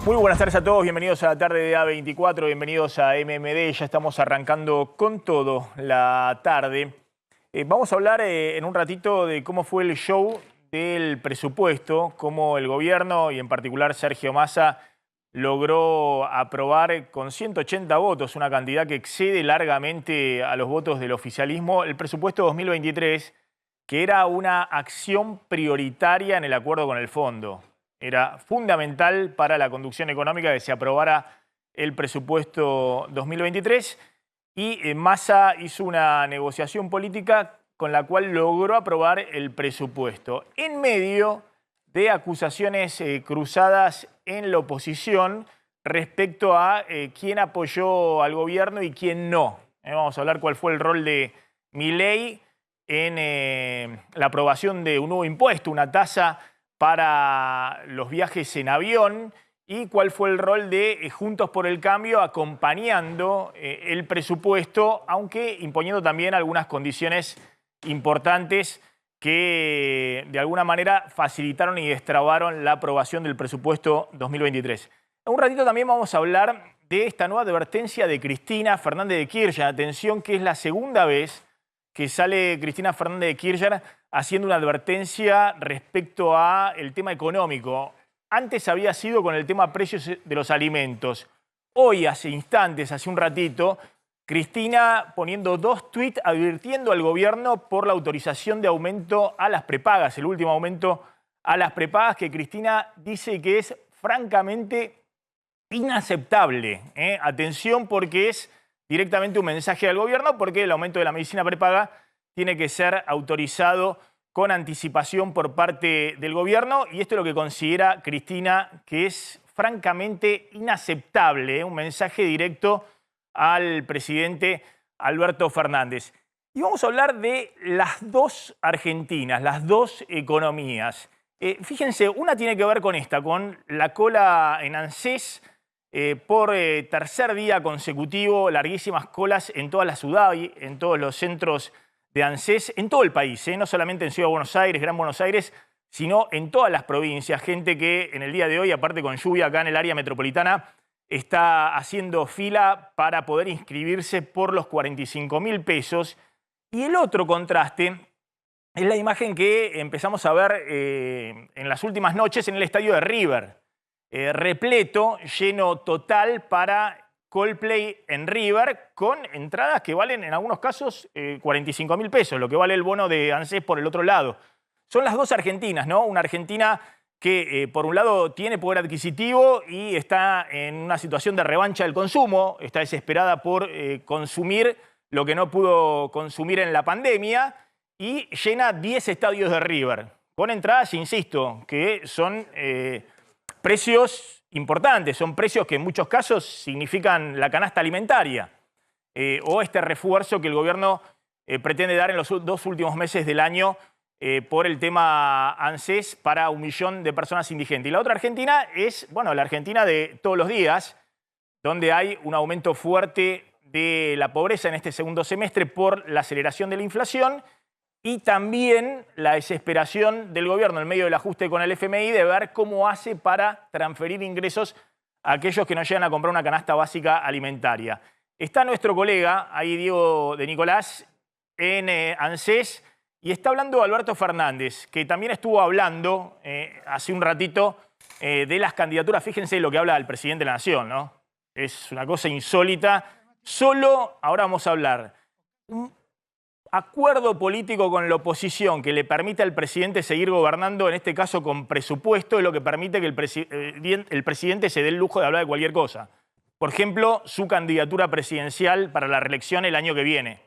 Muy buenas tardes a todos, bienvenidos a la tarde de A24, bienvenidos a MMD, ya estamos arrancando con todo la tarde. Vamos a hablar en un ratito de cómo fue el show del presupuesto, cómo el gobierno y en particular Sergio Massa logró aprobar con 180 votos, una cantidad que excede largamente a los votos del oficialismo, el presupuesto 2023, que era una acción prioritaria en el acuerdo con el fondo. Era fundamental para la conducción económica que se aprobara el presupuesto 2023 y Massa hizo una negociación política con la cual logró aprobar el presupuesto en medio de acusaciones cruzadas en la oposición respecto a quién apoyó al gobierno y quién no. Vamos a hablar cuál fue el rol de Milei en la aprobación de un nuevo impuesto, una tasa para los viajes en avión y cuál fue el rol de Juntos por el Cambio acompañando el presupuesto, aunque imponiendo también algunas condiciones importantes que de alguna manera facilitaron y destrabaron la aprobación del presupuesto 2023. En un ratito también vamos a hablar de esta nueva advertencia de Cristina Fernández de Kirchner. Atención, que es la segunda vez que sale Cristina Fernández de Kirchner haciendo una advertencia respecto al tema económico. Antes había sido con el tema precios de los alimentos. Hoy, hace instantes, hace un ratito, Cristina poniendo dos tuits advirtiendo al gobierno por la autorización de aumento a las prepagas, el último aumento a las prepagas que Cristina dice que es francamente inaceptable. Atención, porque es directamente un mensaje al gobierno, porque el aumento de la medicina prepaga tiene que ser autorizado con anticipación por parte del gobierno y esto es lo que considera Cristina que es francamente inaceptable, un mensaje directo al presidente Alberto Fernández. Y vamos a hablar de las dos Argentinas, las dos economías. Fíjense, una tiene que ver con esta, con la cola en ANSES, por tercer día consecutivo, larguísimas colas en toda la ciudad y en todos los centros de ANSES, en todo el país, no solamente en Ciudad de Buenos Aires, Gran Buenos Aires, sino en todas las provincias. Gente que en el día de hoy, aparte con lluvia acá en el área metropolitana, está haciendo fila para poder inscribirse por los 45.000 pesos. Y el otro contraste es la imagen que empezamos a ver en las últimas noches en el estadio de River. Repleto, lleno total para Coldplay en River, con entradas que valen en algunos casos 45.000 pesos, lo que vale el bono de ANSES por el otro lado. Son las dos Argentinas, ¿no? Una Argentina que por un lado tiene poder adquisitivo y está en una situación de revancha del consumo, está desesperada por consumir lo que no pudo consumir en la pandemia y llena 10 estadios de River, con entradas, insisto, que son precios importantes, son precios que en muchos casos significan la canasta alimentaria o este refuerzo que el gobierno pretende dar en los dos últimos meses del año por el tema ANSES para 1 millón de personas indigentes. Y la otra Argentina es, bueno, la Argentina de todos los días, donde hay un aumento fuerte de la pobreza en este segundo semestre por la aceleración de la inflación y también la desesperación del gobierno en medio del ajuste con el FMI de ver cómo hace para transferir ingresos a aquellos que no llegan a comprar una canasta básica alimentaria. Está nuestro colega, ahí Diego de Nicolás, en ANSES, y está hablando Alberto Fernández, que también estuvo hablando hace un ratito de las candidaturas. Fíjense lo que habla el presidente de la Nación, ¿no? Es una cosa insólita. Solo, ahora vamos a hablar, un acuerdo político con la oposición que le permite al presidente seguir gobernando, en este caso con presupuesto, es lo que permite que el presidente se dé el lujo de hablar de cualquier cosa. Por ejemplo, su candidatura presidencial para la reelección el año que viene.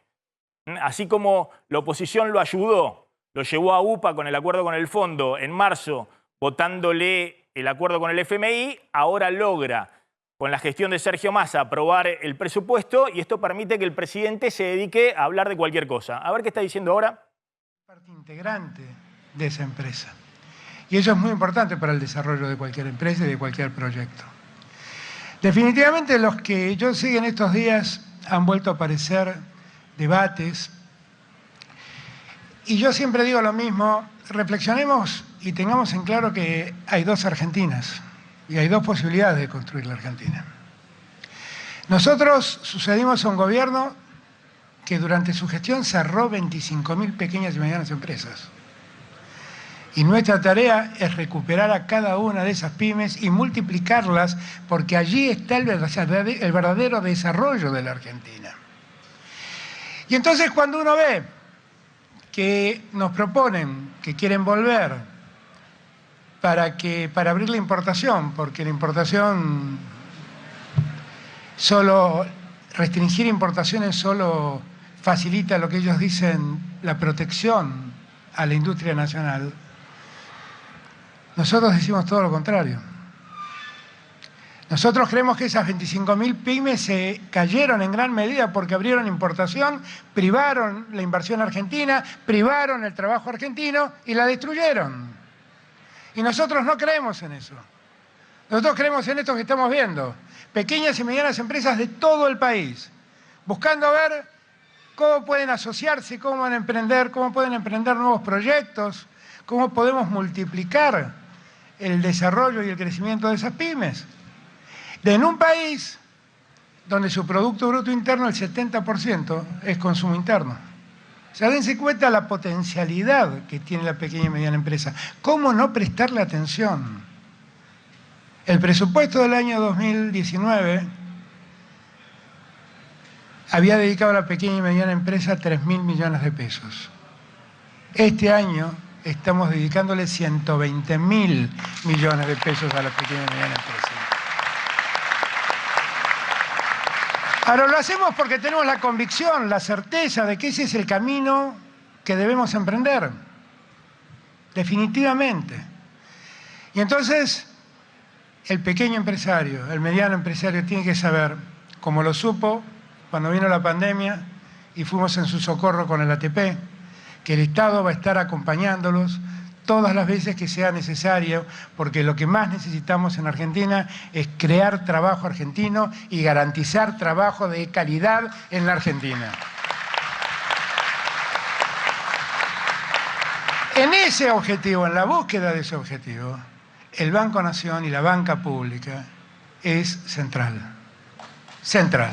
Así como la oposición lo ayudó, lo llevó a UPA con el acuerdo con el fondo en marzo, votándole el acuerdo con el FMI, ahora logra, con la gestión de Sergio Massa, aprobar el presupuesto y esto permite que el presidente se dedique a hablar de cualquier cosa. A ver qué está diciendo ahora. Parte integrante de esa empresa. Y eso es muy importante para el desarrollo de cualquier empresa y de cualquier proyecto. Definitivamente los que yo sigo en estos días han vuelto a aparecer debates y yo siempre digo lo mismo, reflexionemos y tengamos en claro que hay dos Argentinas. Y hay dos posibilidades de construir la Argentina. Nosotros sucedimos a un gobierno que durante su gestión cerró 25.000 pequeñas y medianas empresas. Y nuestra tarea es recuperar a cada una de esas pymes y multiplicarlas, porque allí está el verdadero desarrollo de la Argentina. Y entonces cuando uno ve que nos proponen que quieren volver para abrir la importación, porque la importación restringir importaciones solo facilita lo que ellos dicen, la protección a la industria nacional. Nosotros decimos todo lo contrario. Nosotros creemos que esas 25.000 pymes se cayeron en gran medida porque abrieron importación, privaron la inversión argentina, privaron el trabajo argentino y la destruyeron. Y nosotros no creemos en eso. Nosotros creemos en esto que estamos viendo. Pequeñas y medianas empresas de todo el país, buscando ver cómo pueden asociarse, cómo van a emprender, cómo pueden emprender nuevos proyectos, cómo podemos multiplicar el desarrollo y el crecimiento de esas pymes. En un país donde su Producto Bruto Interno, el 70%, es consumo interno. O sea, dense cuenta la potencialidad que tiene la pequeña y mediana empresa. ¿Cómo no prestarle atención? El presupuesto del año 2019 había dedicado a la pequeña y mediana empresa 3.000 millones de pesos. Este año estamos dedicándole 120.000 millones de pesos a la pequeña y mediana empresa. Ahora lo hacemos porque tenemos la convicción, la certeza de que ese es el camino que debemos emprender. Definitivamente. Y entonces, el pequeño empresario, el mediano empresario tiene que saber, como lo supo cuando vino la pandemia y fuimos en su socorro con el ATP, que el Estado va a estar acompañándolos todas las veces que sea necesario, porque lo que más necesitamos en Argentina es crear trabajo argentino y garantizar trabajo de calidad en la Argentina. En ese objetivo, en la búsqueda de ese objetivo, el Banco Nación y la banca pública es central. Central.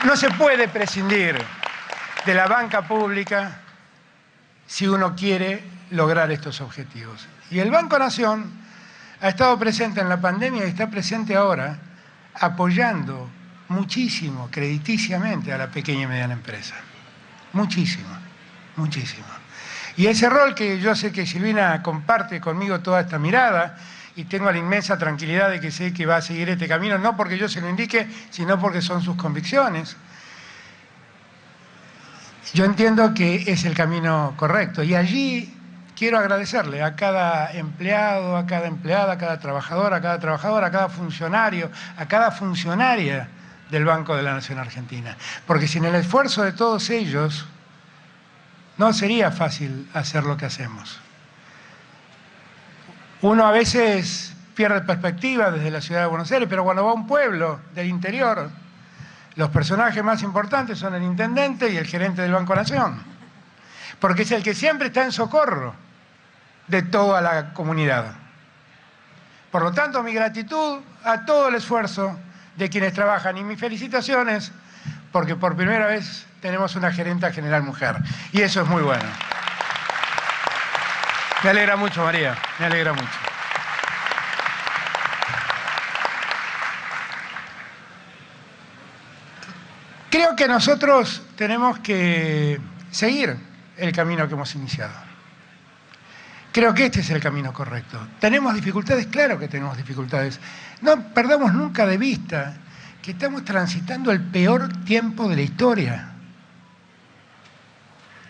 No se puede prescindir de la banca pública si uno quiere lograr estos objetivos. Y el Banco Nación ha estado presente en la pandemia y está presente ahora apoyando muchísimo, crediticiamente, a la pequeña y mediana empresa. Muchísimo, muchísimo. Y ese rol que yo sé que Silvina comparte conmigo toda esta mirada, y tengo la inmensa tranquilidad de que sé que va a seguir este camino, no porque yo se lo indique, sino porque son sus convicciones. Yo entiendo que es el camino correcto y allí quiero agradecerle a cada empleado, a cada empleada, a cada trabajador, a cada funcionario, a cada funcionaria del Banco de la Nación Argentina. Porque sin el esfuerzo de todos ellos no sería fácil hacer lo que hacemos. Uno a veces pierde perspectiva desde la ciudad de Buenos Aires, pero cuando va a un pueblo del interior, los personajes más importantes son el intendente y el gerente del Banco Nación, porque es el que siempre está en socorro de toda la comunidad. Por lo tanto, mi gratitud a todo el esfuerzo de quienes trabajan y mis felicitaciones, porque por primera vez tenemos una gerenta general mujer, y eso es muy bueno. Me alegra mucho, María, me alegra mucho. Creo que nosotros tenemos que seguir el camino que hemos iniciado. Creo que este es el camino correcto. ¿Tenemos dificultades? Claro que tenemos dificultades. No perdamos nunca de vista que estamos transitando el peor tiempo de la historia.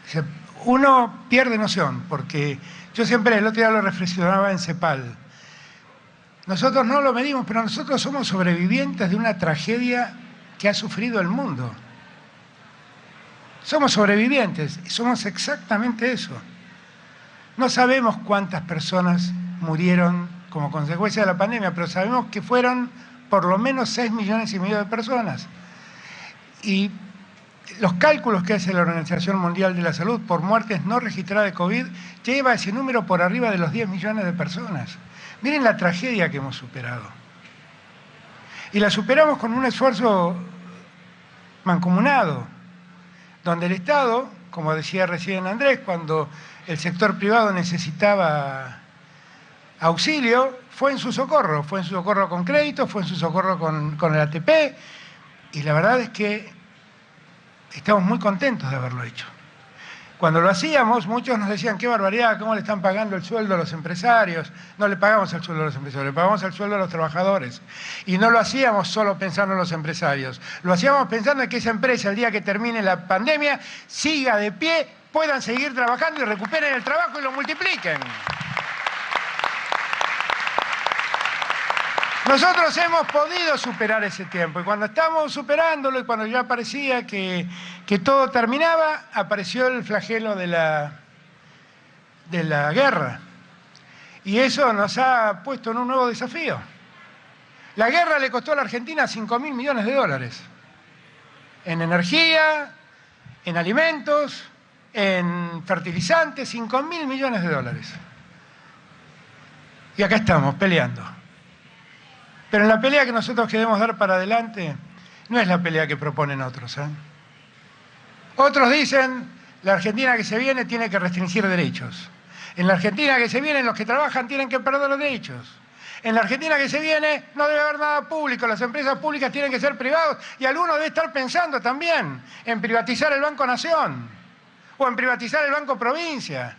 O sea, uno pierde noción, porque yo siempre, el otro día lo reflexionaba en CEPAL. Nosotros no lo medimos, pero nosotros somos sobrevivientes de una tragedia que ha sufrido el mundo. Somos sobrevivientes, somos exactamente eso. No sabemos cuántas personas murieron como consecuencia de la pandemia, pero sabemos que fueron por lo menos 6,5 millones de personas. Y los cálculos que hace la Organización Mundial de la Salud por muertes no registradas de COVID lleva ese número por arriba de los 10 millones de personas. Miren la tragedia que hemos superado. Y la superamos con un esfuerzo mancomunado, donde el Estado, como decía recién Andrés, cuando el sector privado necesitaba auxilio, fue en su socorro con crédito, fue en su socorro con el ATP, y la verdad es que estamos muy contentos de haberlo hecho. Cuando lo hacíamos, muchos nos decían, qué barbaridad, ¿cómo le están pagando el sueldo a los empresarios? No le pagamos el sueldo a los empresarios, le pagamos el sueldo a los trabajadores. Y no lo hacíamos solo pensando en los empresarios, lo hacíamos pensando en que esa empresa, el día que termine la pandemia, siga de pie, puedan seguir trabajando y recuperen el trabajo y lo multipliquen. Nosotros hemos podido superar ese tiempo y cuando estábamos superándolo y cuando ya parecía que todo terminaba, apareció el flagelo de la guerra. Y eso nos ha puesto en un nuevo desafío. La guerra le costó a la Argentina 5.000 millones de dólares. En energía, en alimentos, en fertilizantes, 5.000 millones de dólares. Y acá estamos peleando. Pero en la pelea que nosotros queremos dar para adelante, no es la pelea que proponen otros, ¿eh? Otros dicen, la Argentina que se viene tiene que restringir derechos. En la Argentina que se viene, los que trabajan tienen que perder los derechos. En la Argentina que se viene, no debe haber nada público, las empresas públicas tienen que ser privadas, y alguno debe estar pensando también en privatizar el Banco Nación, o en privatizar el Banco Provincia.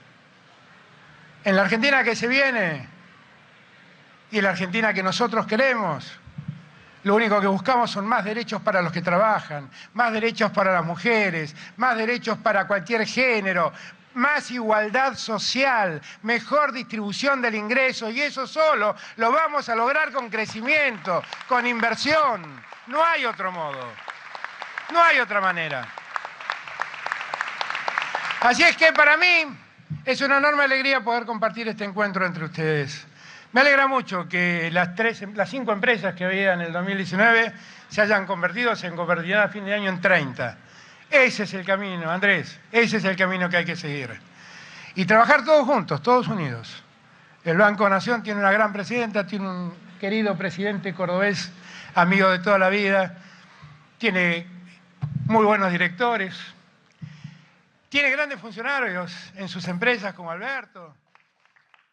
En la Argentina que se viene, y en la Argentina que nosotros queremos, lo único que buscamos son más derechos para los que trabajan, más derechos para las mujeres, más derechos para cualquier género, más igualdad social, mejor distribución del ingreso, y eso solo lo vamos a lograr con crecimiento, con inversión. No hay otro modo, no hay otra manera. Así es que para mí es una enorme alegría poder compartir este encuentro entre ustedes. Me alegra mucho que las 5 empresas que había en el 2019 se convertirán a fin de año en 30. Ese es el camino, Andrés, ese es el camino que hay que seguir. Y trabajar todos juntos, todos unidos. El Banco Nación tiene una gran presidenta, tiene un querido presidente cordobés, amigo de toda la vida, tiene muy buenos directores, tiene grandes funcionarios en sus empresas como Alberto.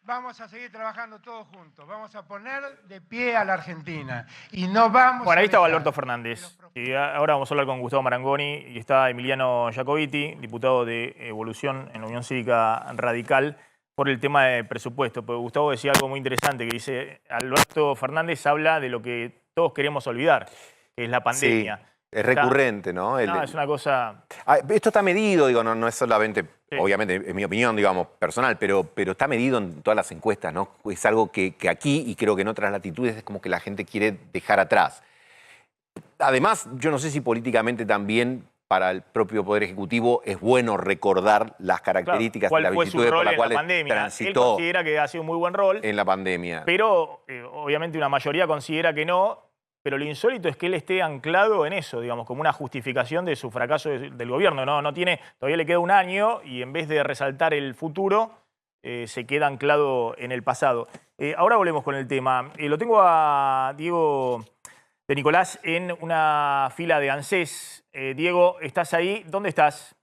Vamos a seguir trabajando todos juntos, vamos a poner de pie a la Argentina y no vamos Bueno, ahí a estaba dejar Alberto Fernández. Y ahora vamos a hablar con Gustavo Marangoni y está Emiliano Jacobiti, diputado de Evolución en la Unión Cívica Radical, por el tema de presupuesto. Porque Gustavo decía algo muy interesante, que dice, Alberto Fernández habla de lo que todos queremos olvidar, que es la pandemia. Sí, es recurrente, ¿no? Es una cosa... Esto está medido, digo, no es solamente, Sí. obviamente, en mi opinión, digamos, personal, pero está medido en todas las encuestas, ¿no? Es algo que aquí, y creo que en otras latitudes, es como que la gente quiere dejar atrás. Además, yo no sé si políticamente también para el propio Poder Ejecutivo es bueno recordar las características y las virtudes por las cuales transitó. Él considera que ha sido un muy buen rol en la pandemia. Pero obviamente una mayoría considera que no. Pero lo insólito es que él esté anclado en eso, digamos, como una justificación de su fracaso del gobierno. No tiene, todavía le queda un año y en vez de resaltar el futuro, se queda anclado en el pasado. Ahora volvemos con el tema. Lo tengo a Diego de Nicolás en una fila de ANSES. Diego, ¿estás ahí? ¿Dónde estás?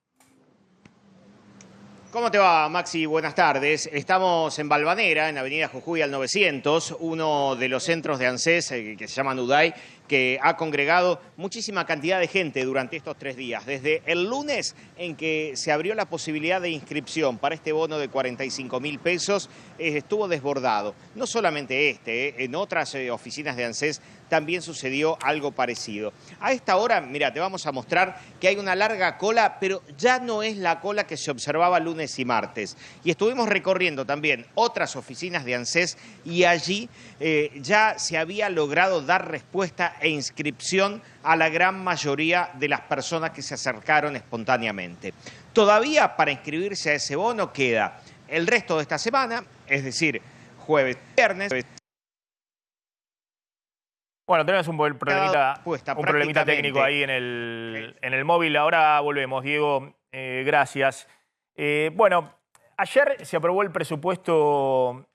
¿Cómo te va, Maxi? Buenas tardes. Estamos en Valvanera, en Avenida Jujuy al 900, uno de los centros de ANSES que se llama Uday, que ha congregado muchísima cantidad de gente durante estos 3 días. Desde el lunes en que se abrió la posibilidad de inscripción para este bono de 45.000 pesos, estuvo desbordado. No solamente en otras oficinas de ANSES también sucedió algo parecido. A esta hora, mira, te vamos a mostrar que hay una larga cola, pero ya no es la cola que se observaba lunes y martes. Y estuvimos recorriendo también otras oficinas de ANSES y allí ya se había logrado dar respuesta e inscripción a la gran mayoría de las personas que se acercaron espontáneamente. Todavía para inscribirse a ese bono queda el resto de esta semana, es decir, jueves, viernes. Bueno, tenemos un problemita técnico ahí en el móvil. Ahora volvemos, Diego. Gracias. Bueno, ayer se aprobó el presupuesto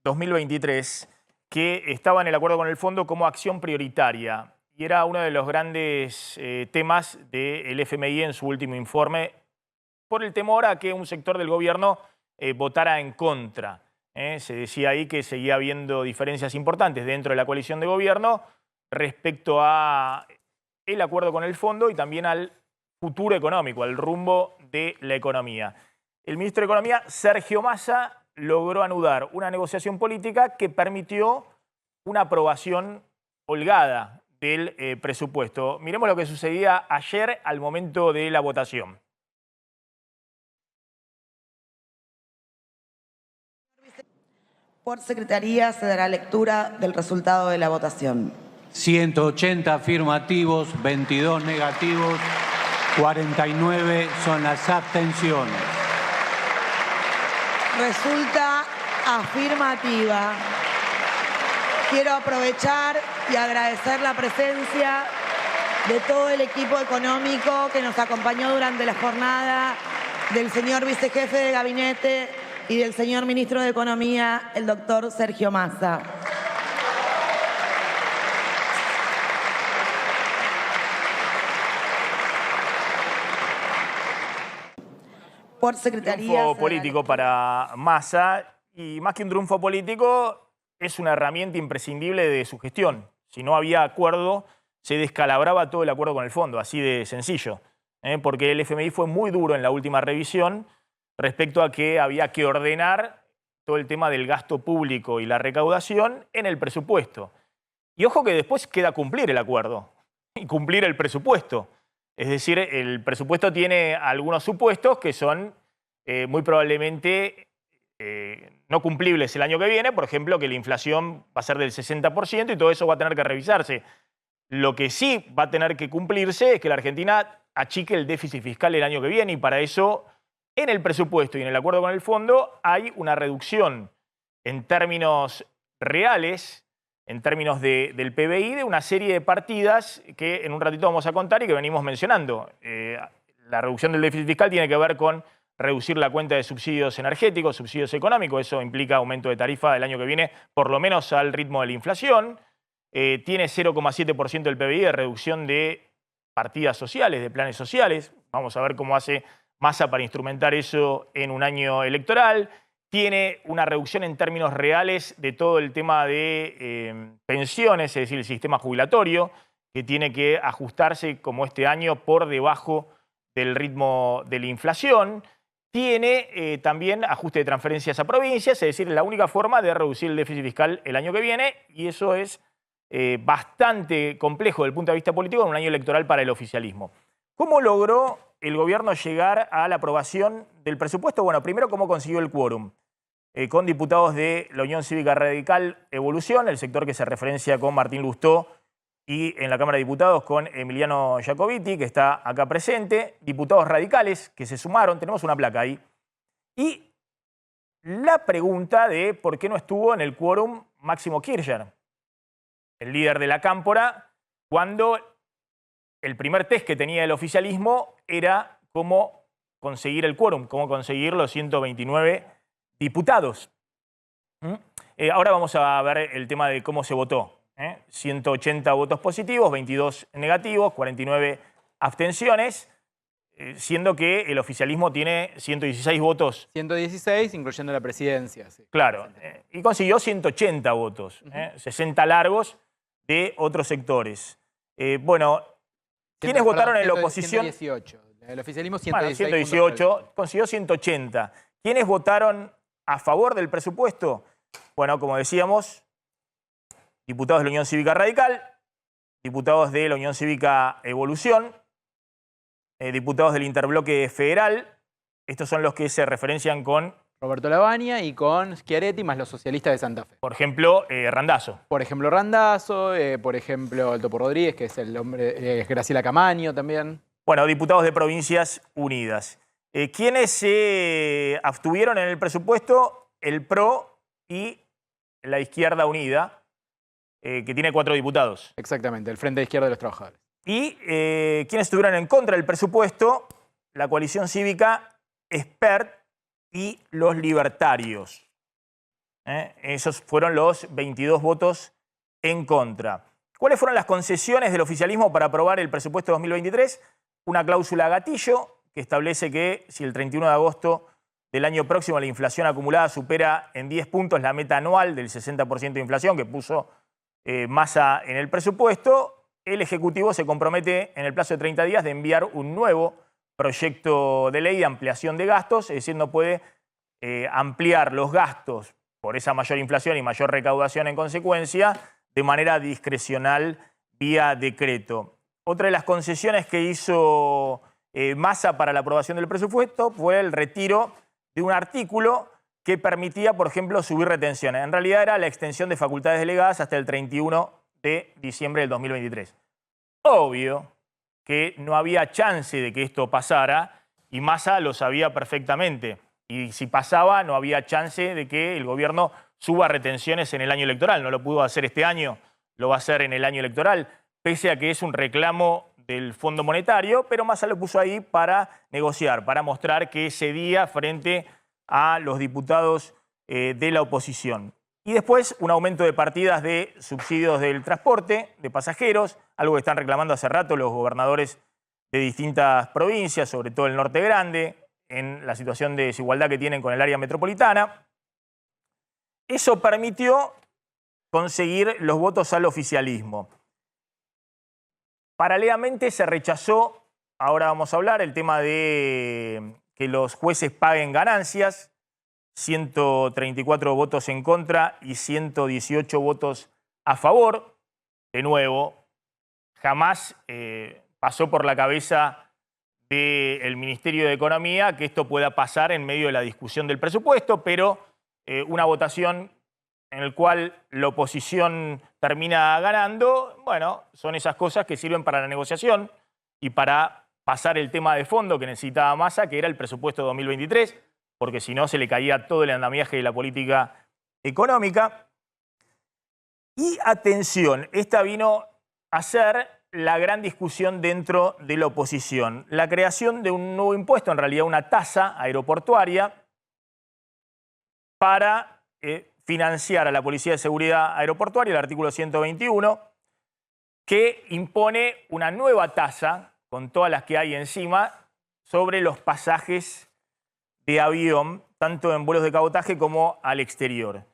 2023 que estaba en el acuerdo con el fondo como acción prioritaria. Y era uno de los grandes temas del FMI en su último informe, por el temor a que un sector del gobierno votara en contra. Se decía ahí que seguía habiendo diferencias importantes dentro de la coalición de gobierno respecto a el acuerdo con el fondo y también al futuro económico, al rumbo de la economía. El ministro de Economía, Sergio Massa, logró anudar una negociación política que permitió una aprobación holgada del presupuesto. Miremos lo que sucedía ayer al momento de la votación. Por secretaría se dará lectura del resultado de la votación. 180 afirmativos, 22 negativos, 49 son las abstenciones. Resulta afirmativa. Quiero aprovechar y agradecer la presencia de todo el equipo económico que nos acompañó durante la jornada, del señor vicejefe de gabinete y del señor ministro de Economía, el doctor Sergio Massa. Por secretaría. Triunfo político para Massa, y más que un triunfo político, es una herramienta imprescindible de su gestión. Si no había acuerdo, se descalabraba todo el acuerdo con el fondo, así de sencillo. Porque el FMI fue muy duro en la última revisión respecto a que había que ordenar todo el tema del gasto público y la recaudación en el presupuesto. Y ojo que después queda cumplir el acuerdo y cumplir el presupuesto. Es decir, el presupuesto tiene algunos supuestos que son muy probablemente no cumplibles el año que viene. Por ejemplo, que la inflación va a ser del 60% y todo eso va a tener que revisarse. Lo que sí va a tener que cumplirse es que la Argentina achique el déficit fiscal el año que viene, y para eso en el presupuesto y en el acuerdo con el fondo hay una reducción en términos reales, en términos del PBI, de una serie de partidas que en un ratito vamos a contar y que venimos mencionando. La reducción del déficit fiscal tiene que ver con reducir la cuenta de subsidios energéticos, subsidios económicos. Eso implica aumento de tarifa el año que viene, por lo menos al ritmo de la inflación. Tiene 0,7% del PBI de reducción de partidas sociales, de planes sociales. Vamos a ver cómo hace Massa para instrumentar eso en un año electoral. Tiene una reducción en términos reales de todo el tema de pensiones, es decir, el sistema jubilatorio, que tiene que ajustarse como este año por debajo del ritmo de la inflación. Tiene también ajuste de transferencias a provincias, es decir, es la única forma de reducir el déficit fiscal el año que viene, y eso es bastante complejo desde el punto de vista político en un año electoral para el oficialismo. ¿Cómo logró el gobierno llegar a la aprobación del presupuesto? Bueno, primero, ¿cómo consiguió el quórum? Con diputados de la Unión Cívica Radical Evolución, el sector que se referencia con Martín Lustó, y en la Cámara de Diputados con Emiliano Jacobiti, que está acá presente, diputados radicales que se sumaron, tenemos una placa ahí, y la pregunta de por qué no estuvo en el quórum Máximo Kirchner, el líder de la Cámpora, cuando el primer test que tenía el oficialismo era cómo conseguir el quórum, cómo conseguir los 129 diputados. Ahora vamos a ver el tema de cómo se votó. 180 votos positivos, 22 negativos, 49 abstenciones, siendo que el oficialismo tiene 116 votos. 116, incluyendo la presidencia. Sí. Claro, y consiguió 180 votos, 60 largos de otros sectores. Bueno, ¿quiénes votaron en la oposición? 118. El oficialismo 116. Bueno, 118, consiguió 180. ¿Quiénes votaron a favor del presupuesto? Bueno, como decíamos, diputados de la Unión Cívica Radical, diputados de la Unión Cívica Evolución, diputados del Interbloque Federal. Estos son los que se referencian con Roberto Lavagna y con Schiaretti, más los socialistas de Santa Fe. por ejemplo, Randazzo. Por ejemplo, Randazzo, por ejemplo, el Topo Rodríguez, que es el hombre, Graciela Camaño también. Bueno, diputados de Provincias Unidas. ¿Quiénes se abstuvieron en el presupuesto? El PRO y la Izquierda Unida, que tiene 4 diputados. Exactamente, el Frente de Izquierda de los Trabajadores. Y quienes estuvieron en contra del presupuesto, la coalición cívica, Expert y los libertarios. Esos fueron los 22 votos en contra. ¿Cuáles fueron las concesiones del oficialismo para aprobar el presupuesto 2023? Una cláusula gatillo que establece que si el 31 de agosto del año próximo la inflación acumulada supera en 10 puntos la meta anual del 60% de inflación que puso Massa en el presupuesto, el Ejecutivo se compromete en el plazo de 30 días de enviar un nuevo proyecto de ley de ampliación de gastos, es decir, no puede ampliar los gastos por esa mayor inflación y mayor recaudación en consecuencia de manera discrecional vía decreto. Otra de las concesiones que hizo Massa para la aprobación del presupuesto fue el retiro de un artículo que permitía, por ejemplo, subir retenciones. En realidad era la extensión de facultades delegadas hasta el 31 de diciembre del 2023. Obvio que no había chance de que esto pasara y Massa lo sabía perfectamente. Y si pasaba, no había chance de que el gobierno suba retenciones en el año electoral. No lo pudo hacer este año, lo va a hacer en el año electoral, pese a que es un reclamo del Fondo Monetario, pero Massa lo puso ahí para negociar, para mostrar que cedía frente a los diputados de la oposición. Y después un aumento de partidas de subsidios del transporte, de pasajeros, algo que están reclamando hace rato los gobernadores de distintas provincias, sobre todo el Norte Grande, en la situación de desigualdad que tienen con el área metropolitana. Eso permitió conseguir los votos al oficialismo. Paralelamente se rechazó, ahora vamos a hablar, el tema de que los jueces paguen ganancias, 134 votos en contra y 118 votos a favor. De nuevo, jamás pasó por la cabeza del Ministerio de Economía que esto pueda pasar en medio de la discusión del presupuesto, pero una votación en la cual la oposición termina ganando, bueno, son esas cosas que sirven para la negociación y para pasar el tema de fondo que necesitaba Massa, que era el presupuesto 2023, porque si no se le caía todo el andamiaje de la política económica. Y atención, esta vino a ser la gran discusión dentro de la oposición. La creación de un nuevo impuesto, en realidad una tasa aeroportuaria, para financiar a la Policía de Seguridad Aeroportuaria, el artículo 121, que impone una nueva tasa, con todas las que hay encima, sobre los pasajes de avión, tanto en vuelos de cabotaje como al exterior.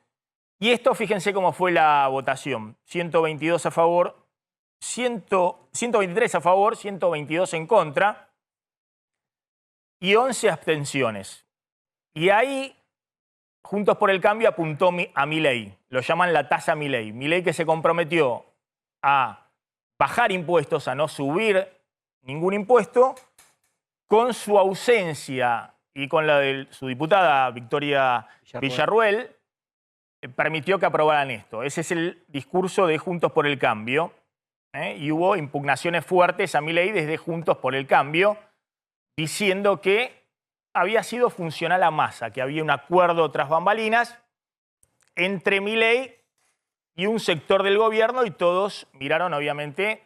Y esto, fíjense cómo fue la votación. 122 a favor, 123 a favor, 122 en contra y 11 abstenciones. Y ahí Juntos por el Cambio apuntó a Milei, lo llaman la tasa Milei. Milei que se comprometió a bajar impuestos, a no subir ningún impuesto, con su ausencia y con la de su diputada Victoria Villarruel, permitió que aprobaran esto. Ese es el discurso de Juntos por el Cambio. Y hubo impugnaciones fuertes a Milei desde Juntos por el Cambio, diciendo que había sido funcional a Massa, que había un acuerdo tras bambalinas entre Milei y un sector del gobierno, y todos miraron obviamente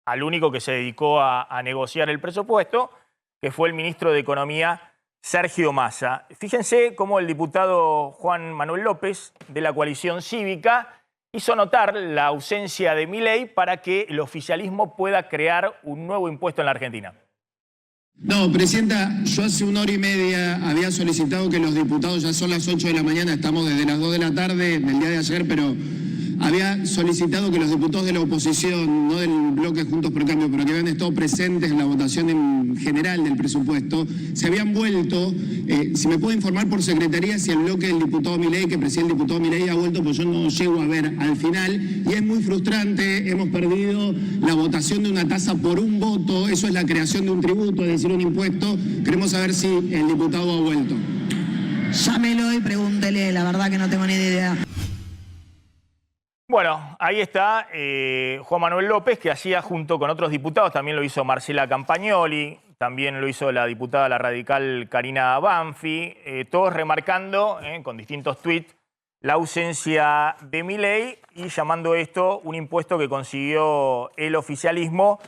al único que se dedicó a negociar el presupuesto, que fue el ministro de Economía, Sergio Massa. Fíjense cómo el diputado Juan Manuel López, de la coalición cívica, hizo notar la ausencia de Milei para que el oficialismo pueda crear un nuevo impuesto en la Argentina. No, Presidenta, yo hace 1 hora y media había solicitado que los diputados, ya son las 8 de la mañana, estamos desde las 2 de la tarde del día de ayer, pero había solicitado que los diputados de la oposición, no del bloque Juntos por el Cambio, pero que habían estado presentes en la votación en general del presupuesto, se habían vuelto. Si me puede informar por secretaría si el bloque del diputado Milei, que preside el diputado Milei, ha vuelto, pues yo no llego a ver al final. Y es muy frustrante, hemos perdido la votación de una tasa por un voto, eso es la creación de un tributo, es decir, un impuesto. Queremos saber si el diputado ha vuelto. Llámelo y pregúntele, la verdad que no tengo ni idea. Bueno, ahí está Juan Manuel López, que hacía junto con otros diputados, también lo hizo Marcela Campagnoli, también lo hizo la diputada, la radical Karina Banfi, todos remarcando con distintos tuits la ausencia de Milei y llamando esto un impuesto que consiguió el oficialismo,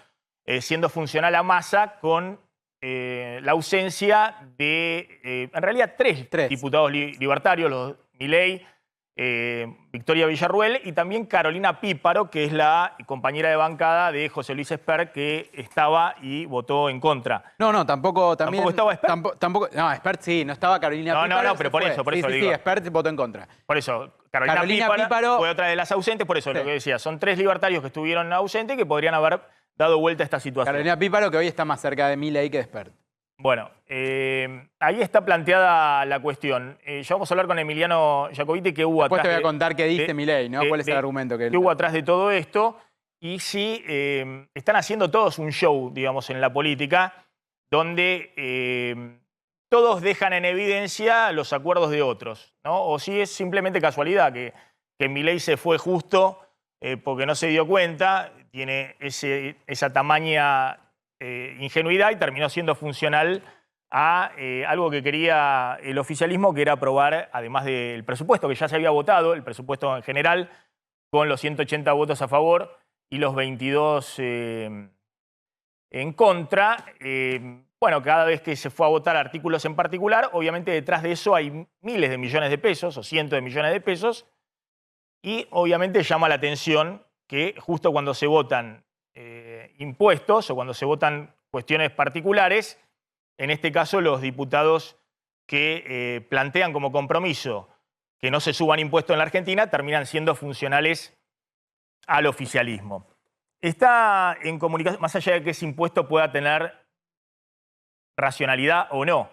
siendo funcional a Massa, con la ausencia de, en realidad, tres diputados libertarios, los Milei, Victoria Villarruel, y también Carolina Píparo, que es la compañera de bancada de José Luis Espert, que estaba y votó en contra. No, tampoco. También, ¿Tampoco estaba Espert? Tampoco, no, Espert sí, no estaba Carolina Píparo. No, pero por eso sí, digo. Sí, Espert votó en contra. Por eso, Carolina Píparo fue otra de las ausentes, por eso lo que decía, son 3 libertarios que estuvieron ausentes y que podrían haber dado vuelta a esta situación. Carolina Píparo, que hoy está más cerca de Milei que de Espert. Bueno, ahí está planteada la cuestión. Ya vamos a hablar con Emiliano Jacobiti, que hubo Después atrás. Te voy a contar qué dice Milei, ¿no? ¿Cuál es el argumento que hubo atrás de todo esto? Y si están haciendo todos un show, digamos, en la política, donde todos dejan en evidencia los acuerdos de otros, ¿no? O si es simplemente casualidad que Milei se fue justo porque no se dio cuenta, tiene esa tamaña ingenuidad y terminó siendo funcional a algo que quería el oficialismo, que era aprobar, además del presupuesto que ya se había votado, el presupuesto en general, con los 180 votos a favor y los 22 en contra. Bueno, cada vez que se fue a votar artículos en particular, obviamente detrás de eso hay miles de millones de pesos o cientos de millones de pesos, y obviamente llama la atención que justo cuando se votan impuestos o cuando se votan cuestiones particulares, en este caso los diputados que plantean como compromiso que no se suban impuestos en la Argentina terminan siendo funcionales al oficialismo. Está en comunicación, más allá de que ese impuesto pueda tener racionalidad o no.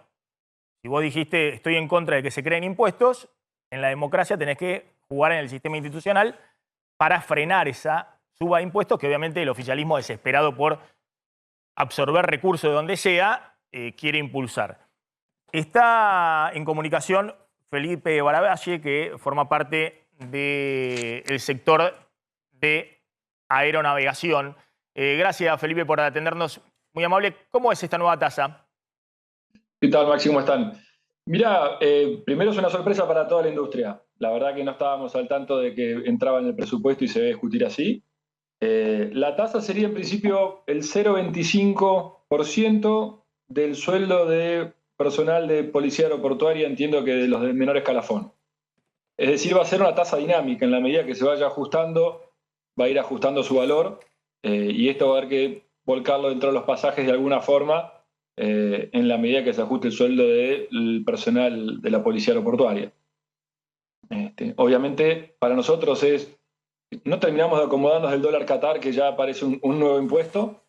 Si vos dijiste estoy en contra de que se creen impuestos, en la democracia tenés que jugar en el sistema institucional para frenar esa suba de impuestos que obviamente el oficialismo, desesperado por absorber recursos de donde sea, quiere impulsar. Está en comunicación Felipe Baravalle, que forma parte del sector de aeronavegación. Gracias, Felipe, por atendernos. Muy amable. ¿Cómo es esta nueva tasa? ¿Qué tal, Maxi? ¿Cómo están? Mirá, primero es una sorpresa para toda la industria. La verdad que no estábamos al tanto de que entraba en el presupuesto y se debe discutir así. La tasa sería en principio el 0,25% del sueldo de personal de policía aeroportuaria, entiendo que de los de menor escalafón. Es decir, va a ser una tasa dinámica, en la medida que se vaya ajustando, va a ir ajustando su valor, y esto va a haber que volcarlo dentro de los pasajes de alguna forma, en la medida que se ajuste el sueldo del personal de la policía aeroportuaria. Obviamente, para nosotros no terminamos de acomodarnos del dólar Qatar, que ya aparece un nuevo impuesto.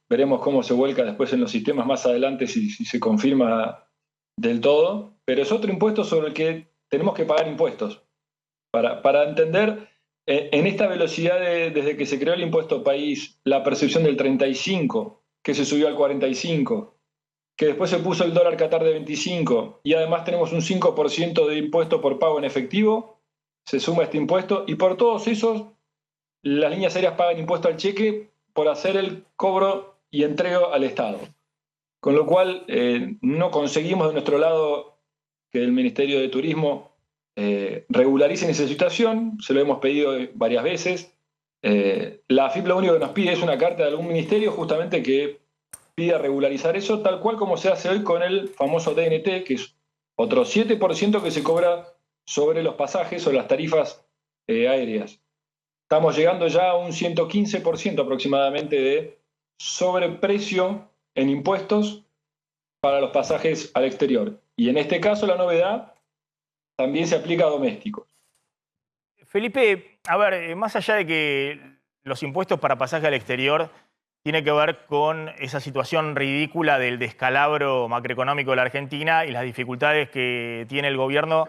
Veremos cómo se vuelca después en los sistemas más adelante, si se confirma del todo. Pero es otro impuesto sobre el que tenemos que pagar impuestos. Para entender, en esta velocidad desde que se creó el impuesto país, la percepción del 35, que se subió al 45, que después se puso el dólar Qatar de 25, y además tenemos un 5% de impuesto por pago en efectivo, se suma este impuesto, y por todos esos, las líneas aéreas pagan impuesto al cheque por hacer el cobro y entrego al Estado. Con lo cual, no conseguimos de nuestro lado que el Ministerio de Turismo regularice esa situación, se lo hemos pedido varias veces. La AFIP lo único que nos pide es una carta de algún ministerio justamente que pida regularizar eso, tal cual como se hace hoy con el famoso DNT, que es otro 7% que se cobra sobre los pasajes o las tarifas aéreas. Estamos llegando ya a un 115% aproximadamente de sobreprecio en impuestos para los pasajes al exterior. Y en este caso la novedad también se aplica a domésticos. Felipe, a ver, más allá de que los impuestos para pasaje al exterior tiene que ver con esa situación ridícula del descalabro macroeconómico de la Argentina y las dificultades que tiene el gobierno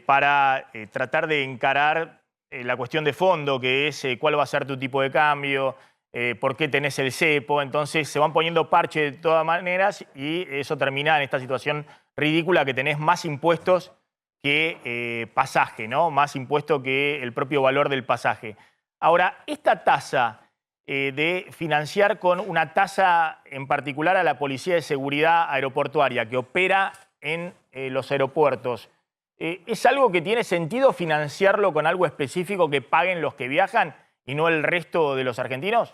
para tratar de encarar la cuestión de fondo, que es cuál va a ser tu tipo de cambio, por qué tenés el cepo. Entonces se van poniendo parches de todas maneras y eso termina en esta situación ridícula que tenés más impuestos que pasaje, ¿no? Más impuesto que el propio valor del pasaje. Ahora, esta tasa de financiar con una tasa en particular a la Policía de Seguridad Aeroportuaria que opera en los aeropuertos, ¿es algo que tiene sentido financiarlo con algo específico que paguen los que viajan y no el resto de los argentinos?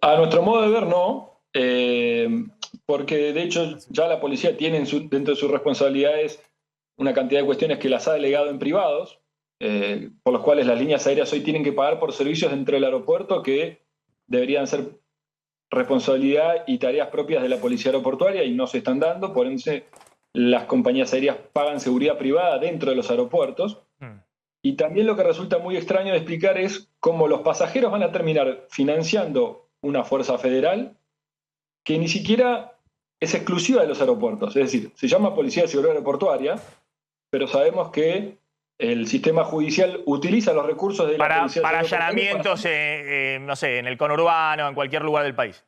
A nuestro modo de ver, no. Porque de hecho ya la policía tiene dentro de sus responsabilidades una cantidad de cuestiones que las ha delegado en privados, por los cuales las líneas aéreas hoy tienen que pagar por servicios dentro del aeropuerto que deberían ser responsabilidad y tareas propias de la policía aeroportuaria y no se están dando, por ende las compañías aéreas pagan seguridad privada dentro de los aeropuertos. Y también lo que resulta muy extraño de explicar es cómo los pasajeros van a terminar financiando una fuerza federal que ni siquiera es exclusiva de los aeropuertos. Es decir, se llama Policía de Seguridad Aeroportuaria, pero sabemos que el sistema judicial utiliza los recursos de la policía para allanamientos, no sé, en el conurbano, en cualquier lugar del país.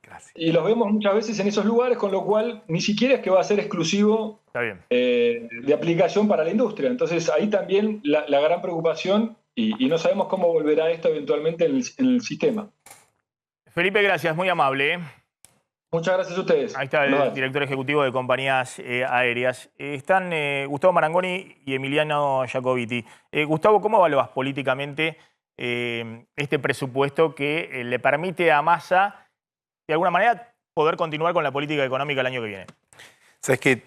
Gracias. Y los vemos muchas veces en esos lugares, con lo cual ni siquiera es que va a ser exclusivo de aplicación para la industria. Entonces ahí también la gran preocupación y no sabemos cómo volverá esto eventualmente en el sistema. Felipe, gracias, muy amable. Muchas gracias a ustedes. Ahí está el director ejecutivo de compañías aéreas. Están Gustavo Marangoni y Emiliano Jacobiti. Gustavo, ¿cómo evaluás políticamente este presupuesto que le permite a Massa, de alguna manera, poder continuar con la política económica el año que viene? Sabes que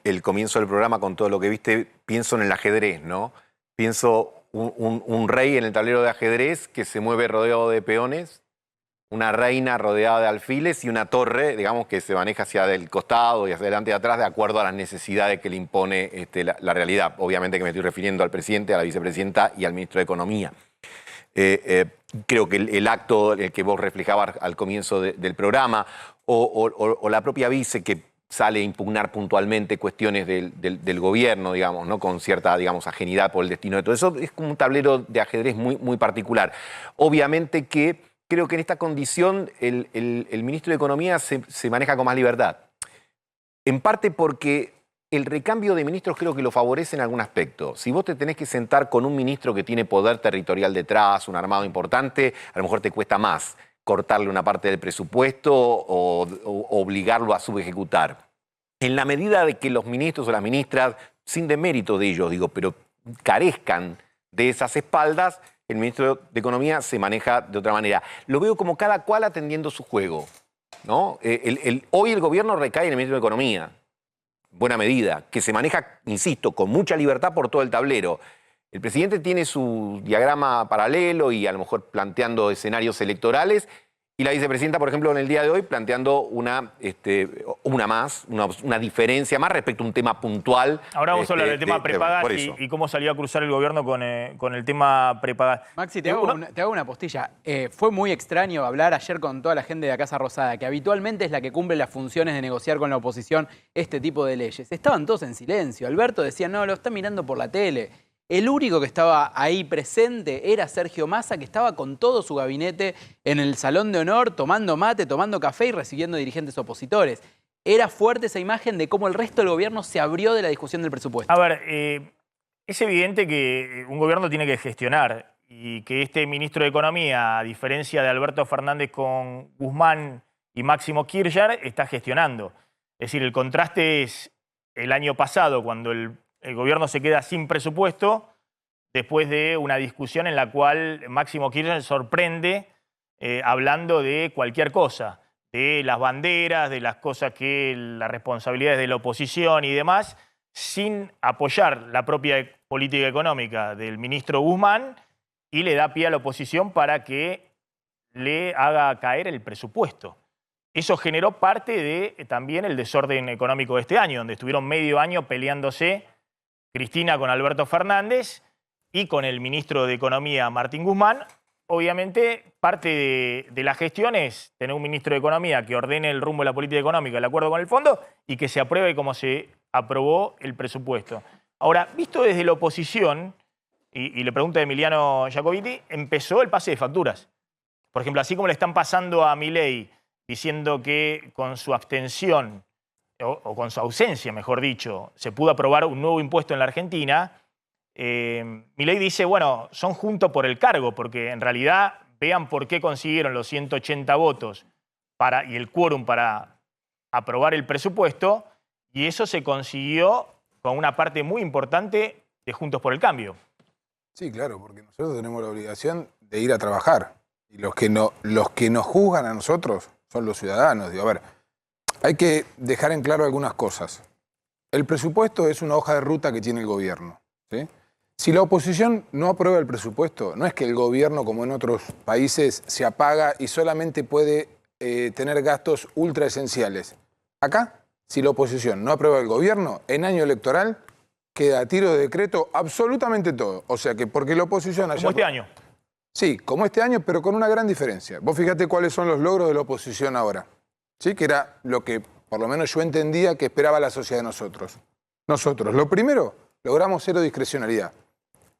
el comienzo del programa, con todo lo que viste, pienso en el ajedrez, ¿no? Pienso un rey en el tablero de ajedrez que se mueve rodeado de peones, una reina rodeada de alfiles y una torre, digamos, que se maneja hacia el costado y hacia adelante y atrás de acuerdo a las necesidades que le impone la realidad. Obviamente que me estoy refiriendo al presidente, a la vicepresidenta y al ministro de Economía. Creo que el acto que vos reflejabas al comienzo del programa o la propia vice que sale a impugnar puntualmente cuestiones del gobierno, digamos, ¿no? Con cierta, digamos, ajenidad por el destino de todo eso, es como un tablero de ajedrez muy, muy particular. Obviamente que creo que en esta condición el ministro de Economía se maneja con más libertad. En parte porque el recambio de ministros creo que lo favorece en algún aspecto. Si vos te tenés que sentar con un ministro que tiene poder territorial detrás, un armado importante, a lo mejor te cuesta más cortarle una parte del presupuesto o obligarlo a subejecutar. En la medida de que los ministros o las ministras, sin demérito de ellos, digo, pero carezcan de esas espaldas, el ministro de Economía se maneja de otra manera. Lo veo como cada cual atendiendo su juego, ¿no? Hoy el gobierno recae en el ministro de Economía, buena medida, que se maneja, insisto, con mucha libertad por todo el tablero. El presidente tiene su diagrama paralelo y a lo mejor planteando escenarios electorales, y la vicepresidenta, por ejemplo, en el día de hoy planteando una diferencia más respecto a un tema puntual. Ahora vamos a hablar del tema prepagas y cómo salió a cruzar el gobierno con el tema prepagas. Maxi, te hago una postilla. Fue muy extraño hablar ayer con toda la gente de la Casa Rosada, que habitualmente es la que cumple las funciones de negociar con la oposición este tipo de leyes. Estaban todos en silencio. Alberto decía, no, lo está mirando por la tele. El único que estaba ahí presente era Sergio Massa, que estaba con todo su gabinete en el Salón de Honor, tomando mate, tomando café y recibiendo dirigentes opositores. Era fuerte esa imagen de cómo el resto del gobierno se abrió de la discusión del presupuesto. A ver, es evidente que un gobierno tiene que gestionar y que este ministro de Economía, a diferencia de Alberto Fernández con Guzmán y Máximo Kirchner, está gestionando. Es decir, el contraste es el año pasado, cuando el gobierno se queda sin presupuesto después de una discusión en la cual Máximo Kirchner sorprende hablando de cualquier cosa, de las banderas, de las cosas que las responsabilidades de la oposición y demás, sin apoyar la propia política económica del ministro Guzmán, y le da pie a la oposición para que le haga caer el presupuesto. Eso generó parte de también el desorden económico de este año, donde estuvieron medio año peleándose Cristina con Alberto Fernández y con el ministro de Economía, Martín Guzmán. Obviamente, parte de la gestión es tener un ministro de Economía que ordene el rumbo de la política económica, el acuerdo con el fondo, y que se apruebe como se aprobó el presupuesto. Ahora, visto desde la oposición, y le pregunta a Emiliano Jacobiti, empezó el pase de facturas. Por ejemplo, así como le están pasando a Milei, diciendo que con su abstención, o con su ausencia, mejor dicho, se pudo aprobar un nuevo impuesto en la Argentina, Milei dice, bueno, son juntos por el cargo, porque en realidad vean por qué consiguieron los 180 votos y el quórum para aprobar el presupuesto, y eso se consiguió con una parte muy importante de Juntos por el Cambio. Sí, claro, porque nosotros tenemos la obligación de ir a trabajar, y los que nos juzgan a nosotros son los ciudadanos. Digo, a ver, hay que dejar en claro algunas cosas. El presupuesto es una hoja de ruta que tiene el gobierno, ¿sí? Si la oposición no aprueba el presupuesto, no es que el gobierno, como en otros países, se apaga y solamente puede tener gastos ultra esenciales. Acá, si la oposición no aprueba el gobierno, en año electoral queda a tiro de decreto absolutamente todo. O sea que porque la oposición... Como este año. Sí, como este año, pero con una gran diferencia. Vos fíjate cuáles son los logros de la oposición ahora, ¿sí? Que era lo que por lo menos yo entendía que esperaba la sociedad de nosotros. Nosotros, lo primero, logramos cero discrecionalidad.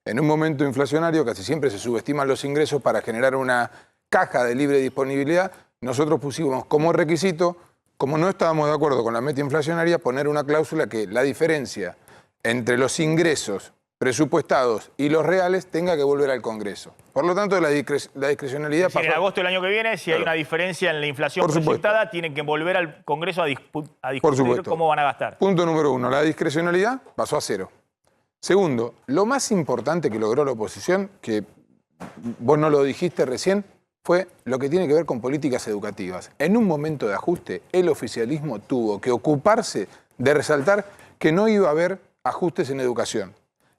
En un momento inflacionario casi siempre se subestiman los ingresos para generar una caja de libre disponibilidad. Nosotros pusimos como requisito, como no estábamos de acuerdo con la meta inflacionaria, poner una cláusula que la diferencia entre los ingresos presupuestados y los reales tenga que volver al Congreso. Por lo tanto, la discrecionalidad Es decir, en agosto del año que viene, si hay una diferencia en la inflación proyectada, tienen que volver al Congreso a discutir cómo van a gastar. Punto número 1, la discrecionalidad pasó a 0. Segundo, lo más importante que logró la oposición, que vos no lo dijiste recién, fue lo que tiene que ver con políticas educativas. En un momento de ajuste, el oficialismo tuvo que ocuparse de resaltar que no iba a haber ajustes en educación.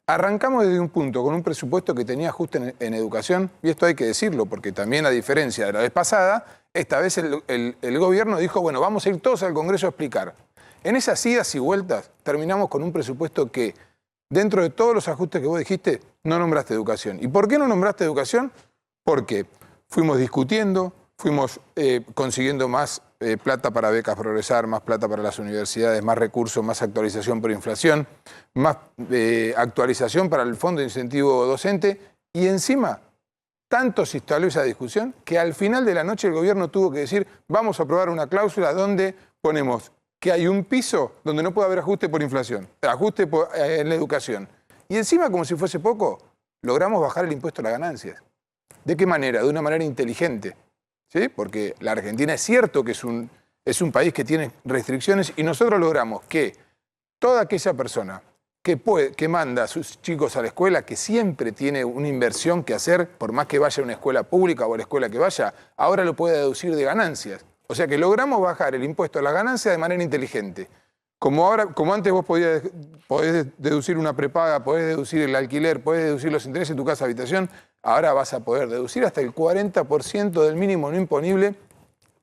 Arrancamos desde un punto con un presupuesto que tenía ajuste en educación, y esto hay que decirlo, porque también a diferencia de la vez pasada, esta vez el gobierno dijo, bueno, vamos a ir todos al Congreso a explicar. En esas idas y vueltas terminamos con un presupuesto que, dentro de todos los ajustes que vos dijiste, no nombraste educación. ¿Y por qué no nombraste educación? Porque fuimos discutiendo, fuimos consiguiendo más plata para becas Progresar, más plata para las universidades, más recursos, más actualización por inflación, más actualización para el Fondo de Incentivo Docente, y encima tanto se instaló esa discusión que al final de la noche el gobierno tuvo que decir vamos a aprobar una cláusula donde ponemos que hay un piso donde no puede haber ajuste por inflación, ajuste en la educación. Y encima, como si fuese poco, logramos bajar el impuesto a las ganancias. ¿De qué manera? De una manera inteligente, ¿sí? Porque la Argentina es cierto que es un país que tiene restricciones y nosotros logramos que toda aquella persona que manda a sus chicos a la escuela, que siempre tiene una inversión que hacer, por más que vaya a una escuela pública o a la escuela que vaya, ahora lo puede deducir de ganancias. O sea que logramos bajar el impuesto a las ganancias de manera inteligente. Como antes vos podés deducir una prepaga, podés deducir el alquiler, podés deducir los intereses de tu casa habitación, ahora vas a poder deducir hasta el 40% del mínimo no imponible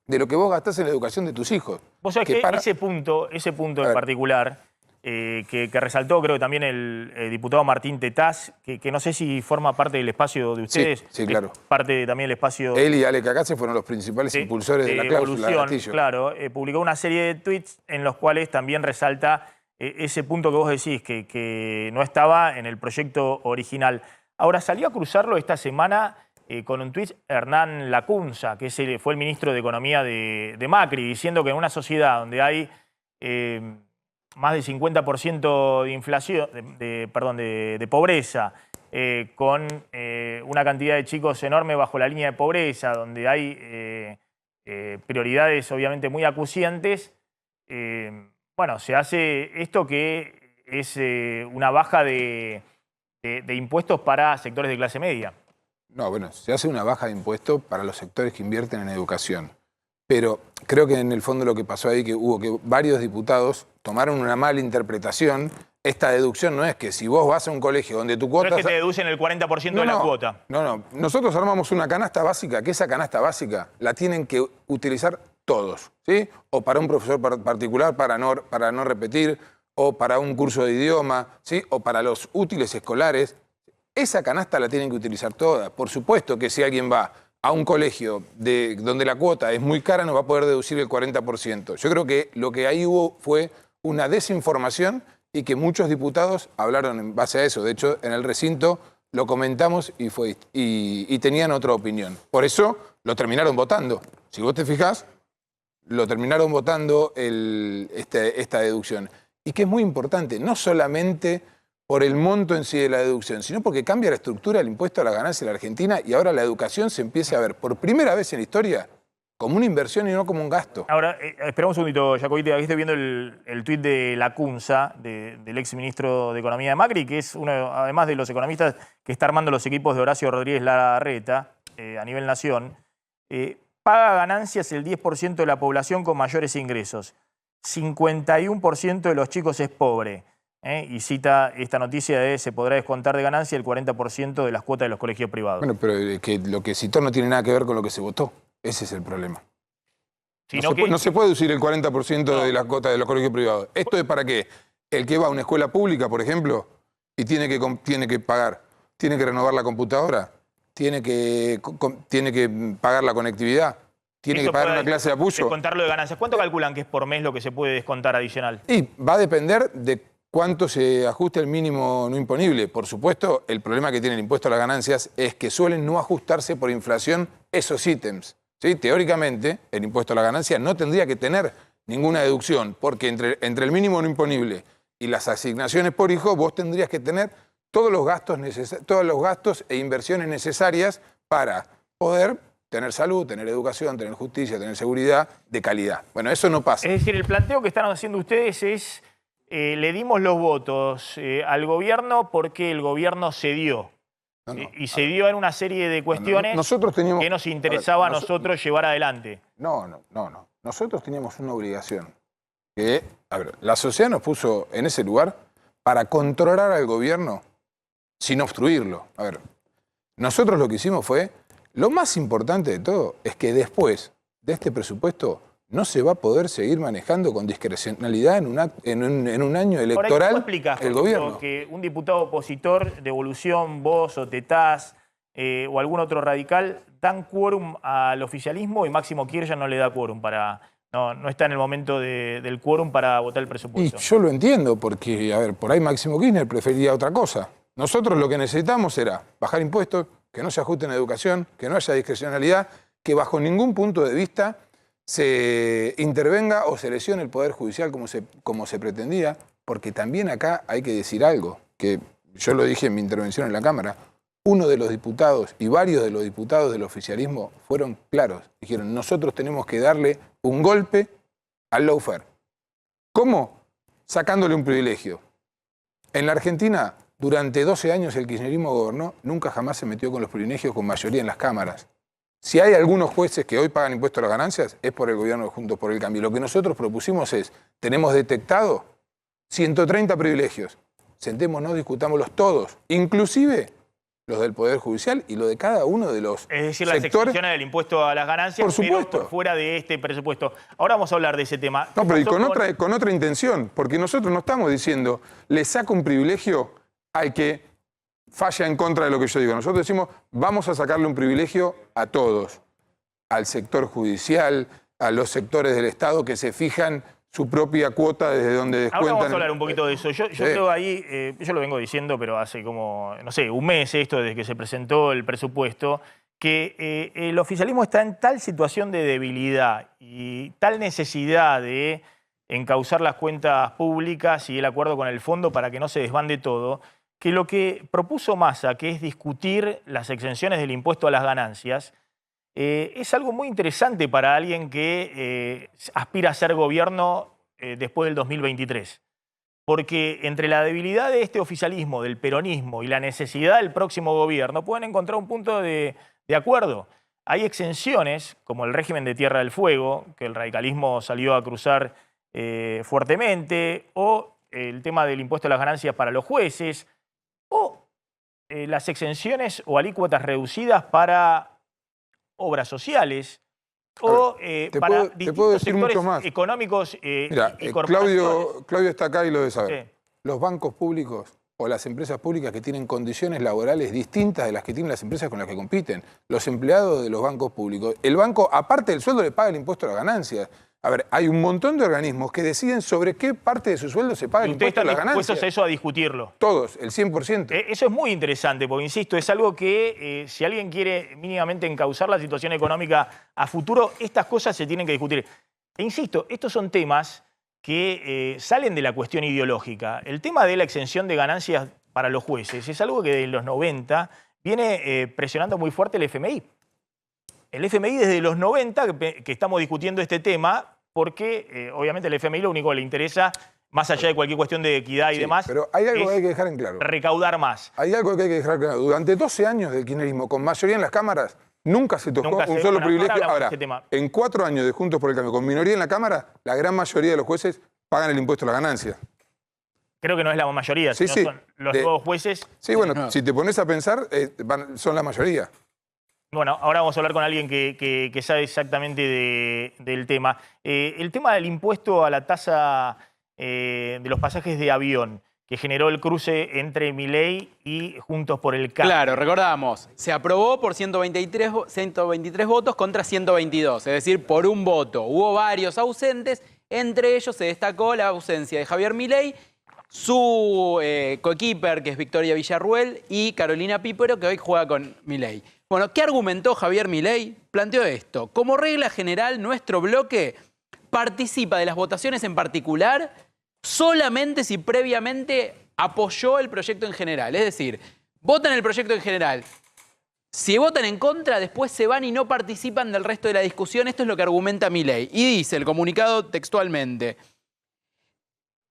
de lo que vos gastás en la educación de tus hijos. Vos sabés que ese punto en particular, que resaltó creo que también el diputado Martín Tetaz, que no sé si forma parte del espacio de ustedes. Sí, claro. Parte también del espacio... Él y Ale Cacase fueron los principales impulsores de la cláusula de gatillo. Claro, publicó una serie de tweets en los cuales también resalta ese punto que vos decís, que no estaba en el proyecto original. Ahora, salió a cruzarlo esta semana con un tuit Hernán Lacunza, que fue el ministro de Economía de Macri, diciendo que en una sociedad donde hay más del 50% de inflación, de pobreza, con una cantidad de chicos enorme bajo la línea de pobreza, donde hay prioridades obviamente muy acuciantes, bueno, se hace esto que es una baja de impuestos para sectores de clase media. No, bueno, se hace una baja de impuestos para los sectores que invierten en educación. Pero creo que en el fondo lo que pasó ahí hubo que varios diputados tomaron una mala interpretación. Esta deducción no es que si vos vas a un colegio donde tu cuota... No es que te deducen el 40% de la cuota. No. Nosotros armamos una canasta básica, que esa canasta básica la tienen que utilizar todos, ¿sí? O para un profesor particular para no repetir, o para un curso de idioma, ¿sí? O para los útiles escolares. Esa canasta la tienen que utilizar toda. Por supuesto que si alguien va a un colegio donde la cuota es muy cara, no va a poder deducir el 40%. Yo creo que lo que ahí hubo fue una desinformación y que muchos diputados hablaron en base a eso. De hecho, en el recinto lo comentamos y tenían otra opinión. Por eso lo terminaron votando. Si vos te fijás, lo terminaron votando esta deducción. Y que es muy importante, no solamente por el monto en sí de la deducción, sino porque cambia la estructura del impuesto a la ganancia en la Argentina y ahora la educación se empieza a ver por primera vez en la historia como una inversión y no como un gasto. Ahora, espera un segundito, Jacobite, aquí estoy viendo el tuit de Lacunza, del ex ministro de Economía de Macri, que es uno, además de los economistas, que está armando los equipos de Horacio Rodríguez Larreta a nivel nación. Paga ganancias el 10% de la población con mayores ingresos. 51% de los chicos es pobre. Y cita esta noticia de se podrá descontar de ganancia el 40% de las cuotas de los colegios privados. Bueno, pero que lo que citó no tiene nada que ver con lo que se votó. Ese es el problema. No se puede usar el 40% de las cuotas de los colegios privados. ¿Esto es para qué? El que va a una escuela pública, por ejemplo, y tiene que pagar, tiene que renovar la computadora, tiene que pagar la conectividad, tiene que pagar una clase de apoyo. Descontarlo de ganancias. ¿Cuánto calculan que es por mes lo que se puede descontar adicional? Y va a depender de cuánto se ajuste el mínimo no imponible. Por supuesto, el problema que tiene el impuesto a las ganancias es que suelen no ajustarse por inflación esos ítems. ¿Sí? Teóricamente, el impuesto a la ganancia no tendría que tener ninguna deducción, porque entre el mínimo no imponible y las asignaciones por hijo, vos tendrías que tener todos los gastos e inversiones necesarias para poder tener salud, tener educación, tener justicia, tener seguridad de calidad. Bueno, eso no pasa. Es decir, el planteo que están haciendo ustedes es, le dimos los votos al gobierno porque el gobierno cedió. Y se dio en una serie de cuestiones que nos interesaba a nosotros llevar adelante. No. Nosotros teníamos una obligación. La sociedad nos puso en ese lugar para controlar al gobierno sin obstruirlo. Nosotros lo que hicimos fue, lo más importante de todo es que después de este presupuesto no se va a poder seguir manejando con discrecionalidad en un año electoral. ¿Cómo explicás el gobierno? Que un diputado opositor de Evolución, vos o Tetaz o algún otro radical dan quórum al oficialismo y Máximo Kirchner no le da quórum para... No está en el momento del quórum para votar el presupuesto? Y yo lo entiendo porque, por ahí Máximo Kirchner preferiría otra cosa. Nosotros lo que necesitamos era bajar impuestos, que no se ajusten a educación, que no haya discrecionalidad, que bajo ningún punto de vista se intervenga o se lesione el Poder Judicial como se pretendía, porque también acá hay que decir algo, que yo lo dije en mi intervención en la Cámara. Uno de los diputados y varios de los diputados del oficialismo fueron claros. Dijeron, nosotros tenemos que darle un golpe al lawfare. ¿Cómo? Sacándole un privilegio. En la Argentina, durante 12 años el kirchnerismo gobernó, nunca jamás se metió con los privilegios con mayoría en las cámaras. Si hay algunos jueces que hoy pagan impuestos a las ganancias, es por el gobierno de Juntos por el Cambio. Lo que nosotros propusimos es, tenemos detectado 130 privilegios. Sentémonos, discutámoslos todos, inclusive los del Poder Judicial y lo de cada uno de los sectores. Es decir, las exenciones del impuesto a las ganancias, por supuesto, pero por fuera de este presupuesto. Ahora vamos a hablar de ese tema. No, pero y con otra intención, porque nosotros no estamos diciendo, le saco un privilegio al que falla en contra de lo que yo digo. Nosotros decimos, vamos a sacarle un privilegio a todos, al sector judicial, a los sectores del Estado que se fijan su propia cuota desde donde descuentan. Ahora vamos a hablar un poquito de eso. Yo creo ahí, yo lo vengo diciendo, pero hace como, no sé, un mes desde que se presentó el presupuesto, que el oficialismo está en tal situación de debilidad y tal necesidad de encauzar las cuentas públicas y el acuerdo con el fondo para que no se desbande todo, que lo que propuso Massa, que es discutir las exenciones del impuesto a las ganancias, es algo muy interesante para alguien que aspira a ser gobierno después del 2023. Porque entre la debilidad de este oficialismo, del peronismo y la necesidad del próximo gobierno, pueden encontrar un punto de acuerdo. Hay exenciones, como el régimen de Tierra del Fuego, que el radicalismo salió a cruzar fuertemente, o el tema del impuesto a las ganancias para los jueces, o las exenciones o alícuotas reducidas para obras sociales o para distintos sectores económicos y corporativos. Claudio está acá y lo debe saber. Sí. Los bancos públicos o las empresas públicas que tienen condiciones laborales distintas de las que tienen las empresas con las que compiten. Los empleados de los bancos públicos. El banco, aparte del sueldo, le paga el impuesto a las ganancias. Hay un montón de organismos que deciden sobre qué parte de su sueldo se paga el impuesto a las ganancias. ¿Ustedes están dispuestos a eso a discutirlo? Todos, el 100%. Eso es muy interesante, porque insisto, es algo que si alguien quiere mínimamente encauzar la situación económica a futuro, estas cosas se tienen que discutir. E insisto, estos son temas que salen de la cuestión ideológica. El tema de la exención de ganancias para los jueces es algo que desde los 90 viene presionando muy fuerte el FMI. El FMI desde los 90 que estamos discutiendo este tema, porque obviamente el FMI lo único que le interesa, más allá de cualquier cuestión de equidad y demás, pero hay algo que hay que dejar en claro. Recaudar más. Hay algo que hay que dejar claro. Durante 12 años del kirchnerismo, con mayoría en las cámaras, Nunca se tocó Nunca un se- solo bueno, privilegio. hablamos de Ahora, ese tema. en 4 años de Juntos por el Cambio, con minoría en la Cámara, la gran mayoría de los jueces pagan el impuesto a la ganancia. Creo que no es la mayoría, Sí, sino sí. son los nuevos jueces. Sí, bueno, No. si te pones a pensar, son la mayoría. Bueno, ahora vamos a hablar con alguien que sabe exactamente del tema. El tema del impuesto a la tasa de los pasajes de avión, que generó el cruce entre Milei y Juntos por el Cambio. Claro, recordamos, se aprobó por 123 votos contra 122, es decir, por un voto. Hubo varios ausentes, entre ellos se destacó la ausencia de Javier Milei, su coequiper, que es Victoria Villarruel, y Carolina Pípero, que hoy juega con Milei. Bueno, ¿qué argumentó Javier Milei? Planteó esto: como regla general, nuestro bloque participa de las votaciones en particular solamente si previamente apoyó el proyecto en general. Es decir, votan el proyecto en general. Si votan en contra, después se van y no participan del resto de la discusión. Esto es lo que argumenta Milei. Y dice el comunicado textualmente: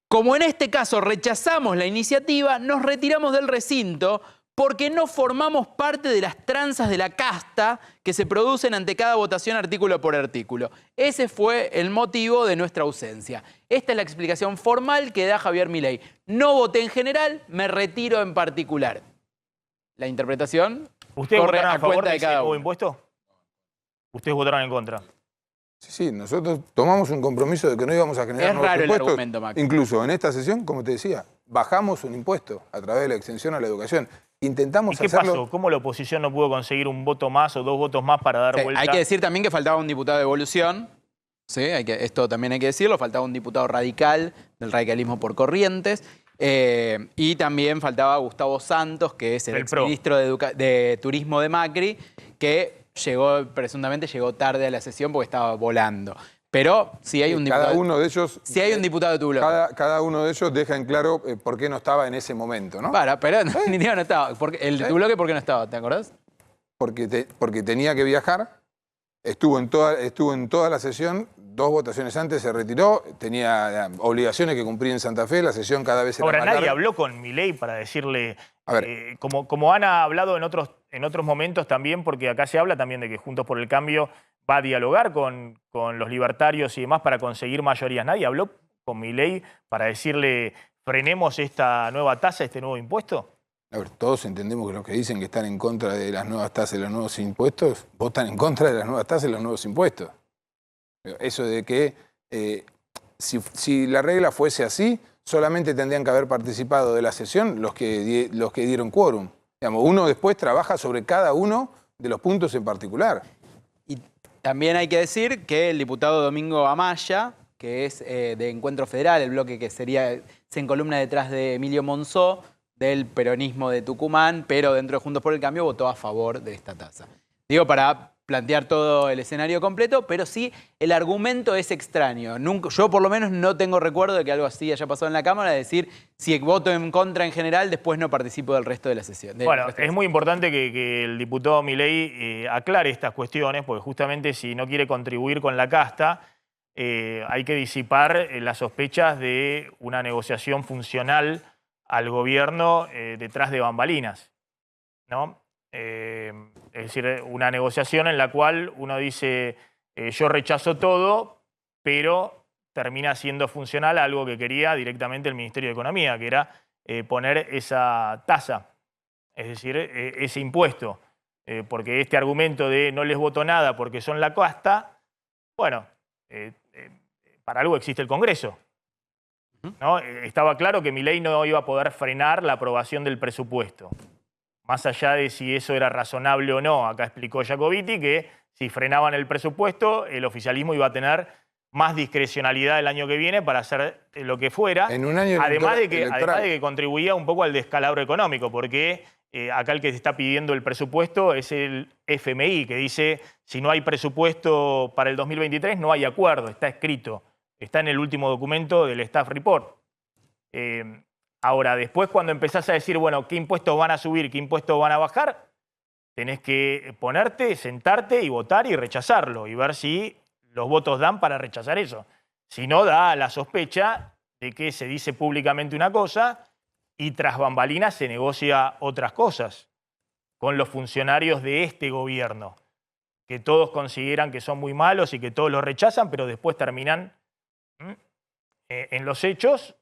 como en este caso rechazamos la iniciativa, nos retiramos del recinto porque no formamos parte de las tranzas de la casta que se producen ante cada votación artículo por artículo. Ese fue el motivo de nuestra ausencia. Esta es la explicación formal que da Javier Milei. No voté en general, me retiro en particular. La interpretación ¿Ustedes corre votaron a a favor cuenta de de ese cada nuevo uno. impuesto? ¿Ustedes votaron en contra? Sí, nosotros tomamos un compromiso de que no íbamos a generar Es nuevos raro el impuestos. argumento, Macri. Incluso en esta sesión, como te decía, bajamos un impuesto a través de la extensión a la educación. Intentamos ¿Y qué hacerlo. pasó? ¿Cómo la oposición no pudo conseguir un voto más o 2 votos más para dar Sí, vuelta? hay que decir también que faltaba un diputado de Evolución. Sí, esto también hay que decirlo. Faltaba un diputado radical del radicalismo por Corrientes. Y también faltaba Gustavo Santos, que es el Del PRO. exministro de Turismo de Macri, que presuntamente llegó tarde a la sesión porque estaba volando. Pero sí hay un diputado. Cada uno de ellos. Sí hay un diputado de tu bloque. Cada uno de ellos deja en claro por qué no estaba en ese momento, ¿no? Pero en definitiva no estaba. El de tu bloque, ¿por qué no estaba? ¿Te acordás? Porque tenía que viajar, estuvo en toda la sesión, 2 votaciones antes se retiró, tenía obligaciones que cumplir en Santa Fe, la sesión cada vez era Ahora, más nadie larga. habló con Milei para decirle, A ver. como han hablado en otros momentos también, porque acá se habla también de que Juntos por el Cambio va a dialogar con los libertarios y demás para conseguir mayorías. Nadie habló con Milei para decirle, frenemos esta nueva tasa, este nuevo impuesto. A ver, todos entendemos que los que dicen que están en contra de las nuevas tasas y los nuevos impuestos, votan en contra de las nuevas tasas y los nuevos impuestos. Eso de que si la regla fuese así, solamente tendrían que haber participado de la sesión los que dieron quórum. Digamos, uno después trabaja sobre cada uno de los puntos en particular. Y también hay que decir que el diputado Domingo Amaya, que es de Encuentro Federal, el bloque que se encolumna detrás de Emilio Monzó, del peronismo de Tucumán, pero dentro de Juntos por el Cambio votó a favor de esta tasa. Digo, para plantear todo el escenario completo, pero sí, el argumento es extraño. Yo por lo menos no tengo recuerdo de que algo así haya pasado en la Cámara, de decir, si voto en contra en general, después no participo del resto de la sesión. Bueno, es muy importante que el diputado Milei aclare estas cuestiones, porque justamente si no quiere contribuir con la casta, hay que disipar las sospechas de una negociación funcional al gobierno detrás de bambalinas, ¿no? Es decir, una negociación en la cual uno dice, yo rechazo todo, pero termina siendo funcional algo que quería directamente el Ministerio de Economía, que era poner esa tasa, es decir, ese impuesto. Porque este argumento de no les voto nada porque son la casta, bueno, para algo existe el Congreso, ¿no? Estaba claro que Milei no iba a poder frenar la aprobación del presupuesto. Más allá de si eso era razonable o no, acá explicó Jacobiti que si frenaban el presupuesto, el oficialismo iba a tener más discrecionalidad el año que viene para hacer lo que fuera. En un año además de electoral. que contribuía un poco al descalabro económico, porque acá el que se está pidiendo el presupuesto es el FMI, que dice si no hay presupuesto para el 2023 no hay acuerdo, está escrito, está en el último documento del Staff Report. Ahora, después cuando empezás a decir, bueno, ¿qué impuestos van a subir, qué impuestos van a bajar? Tenés que ponerte, sentarte y votar y rechazarlo y ver si los votos dan para rechazar eso. Si no, da la sospecha de que se dice públicamente una cosa y tras bambalinas se negocia otras cosas con los funcionarios de este gobierno. que todos consideran que son muy malos y que todos los rechazan, pero después terminan en los hechos.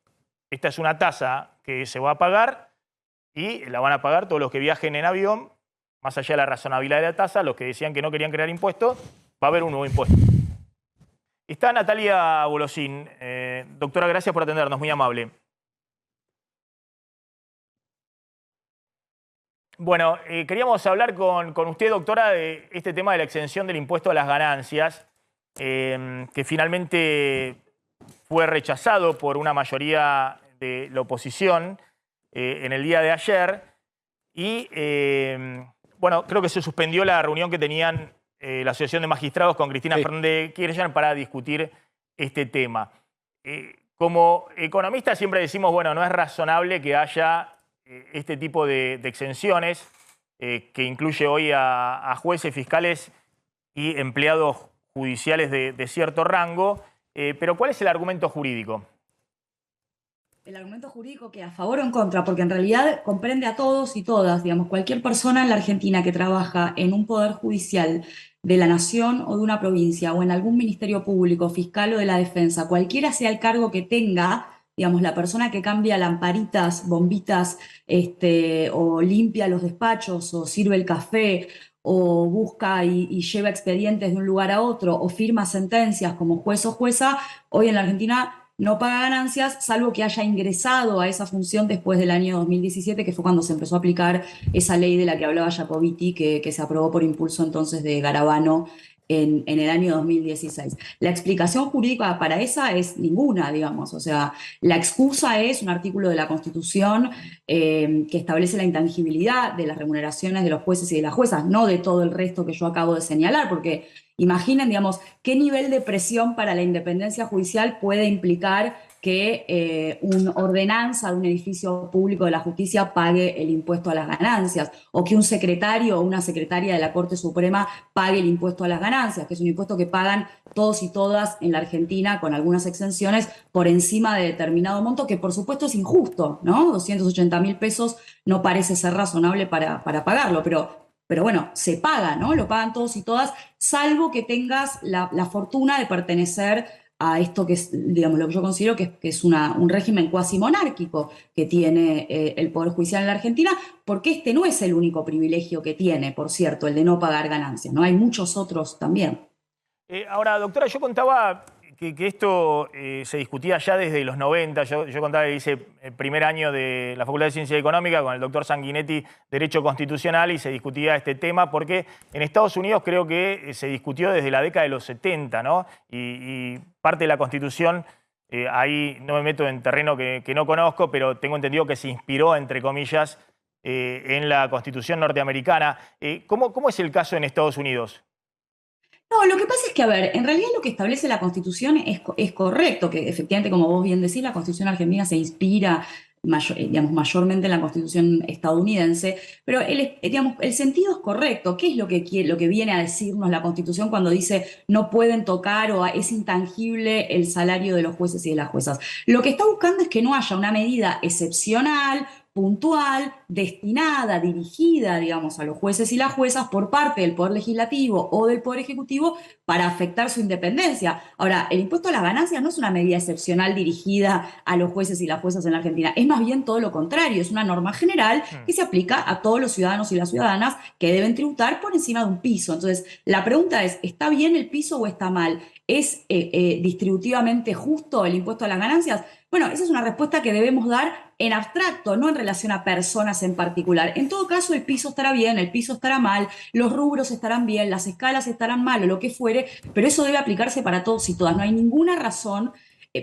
Esta es una tasa que se va a pagar y la van a pagar todos los que viajen en avión, más allá de la razonabilidad de la tasa, los que decían que no querían crear impuestos, va a haber un nuevo impuesto. Está Natalia Bolosín. Doctora, gracias por atendernos, muy amable. Bueno, queríamos hablar con usted, doctora, de este tema de la exención del impuesto a las ganancias, que finalmente fue rechazado por una mayoría de la oposición en el día de ayer. Y, bueno, creo que se suspendió la reunión que tenían la Asociación de Magistrados con Cristina Fernández de Kirchner para discutir este tema. Como economistas siempre decimos, bueno, no es razonable que haya este tipo de exenciones que incluye hoy a jueces, fiscales y empleados judiciales de cierto rango. Pero ¿cuál es el argumento jurídico? El argumento jurídico que a favor o en contra, porque en realidad comprende a todos y todas, digamos, cualquier persona en la Argentina que trabaja en un poder judicial de la nación o de una provincia o en algún ministerio público, fiscal o de la defensa, cualquiera sea el cargo que tenga, digamos, la persona que cambia lamparitas, bombitas, o limpia los despachos, o sirve el café, o busca y lleva expedientes de un lugar a otro, o firma sentencias como juez o jueza, hoy en la Argentina no paga ganancias, salvo que haya ingresado a esa función después del año 2017, que fue cuando se empezó a aplicar esa ley de la que hablaba Jacobiti, que se aprobó por impulso entonces de Garabano en el año 2016. La explicación jurídica para esa es ninguna, digamos. O sea, la excusa es un artículo de la Constitución que establece la intangibilidad de las remuneraciones de los jueces y de las juezas, no de todo el resto que yo acabo de señalar, porque imaginen, digamos, qué nivel de presión para la independencia judicial puede implicar que una ordenanza de un edificio público de la justicia pague el impuesto a las ganancias, o que un secretario o una secretaria de la Corte Suprema pague el impuesto a las ganancias, que es un impuesto que pagan todos y todas en la Argentina, con algunas exenciones, por encima de determinado monto, que por supuesto es injusto, ¿no? 280.000 pesos no parece ser razonable para pagarlo, pero bueno, se paga, ¿no? Lo pagan todos y todas, salvo que tengas la fortuna de pertenecer a esto que es, digamos, lo que yo considero que es un régimen cuasi monárquico que tiene el Poder Judicial en la Argentina, porque este no es el único privilegio que tiene, por cierto, el de no pagar ganancias, ¿no? Hay muchos otros también. Ahora, doctora, yo contaba que esto se discutía ya desde los 90. Yo contaba que hice el primer año de la Facultad de Ciencia Económica con el doctor Sanguinetti, Derecho Constitucional, y se discutía este tema porque en Estados Unidos creo que se discutió desde la década de los 70, ¿no? Y parte de la Constitución, ahí no me meto en terreno que no conozco, pero tengo entendido que se inspiró, entre comillas, en la Constitución norteamericana. ¿Cómo es el caso en Estados Unidos? No, lo que pasa es que, a ver, en realidad lo que establece la Constitución es correcto, que efectivamente, como vos bien decís, la Constitución argentina se inspira mayormente en la Constitución estadounidense, pero el sentido es correcto. ¿Qué es lo que viene a decirnos la Constitución cuando dice no pueden tocar o es intangible el salario de los jueces y de las juezas? Lo que está buscando es que no haya una medida excepcional, puntual, destinada, dirigida, digamos, a los jueces y las juezas por parte del Poder Legislativo o del Poder Ejecutivo para afectar su independencia. Ahora, el impuesto a las ganancias no es una medida excepcional dirigida a los jueces y las juezas en la Argentina, es más bien todo lo contrario, es una norma general que se aplica a todos los ciudadanos y las ciudadanas que deben tributar por encima de un piso. Entonces, la pregunta es, ¿está bien el piso o está mal? ¿Es distributivamente justo el impuesto a las ganancias? Bueno, esa es una respuesta que debemos dar en abstracto, no en relación a personas en particular. En todo caso, el piso estará bien, el piso estará mal, los rubros estarán bien, las escalas estarán mal o lo que fuere, pero eso debe aplicarse para todos y todas. No hay ninguna razón.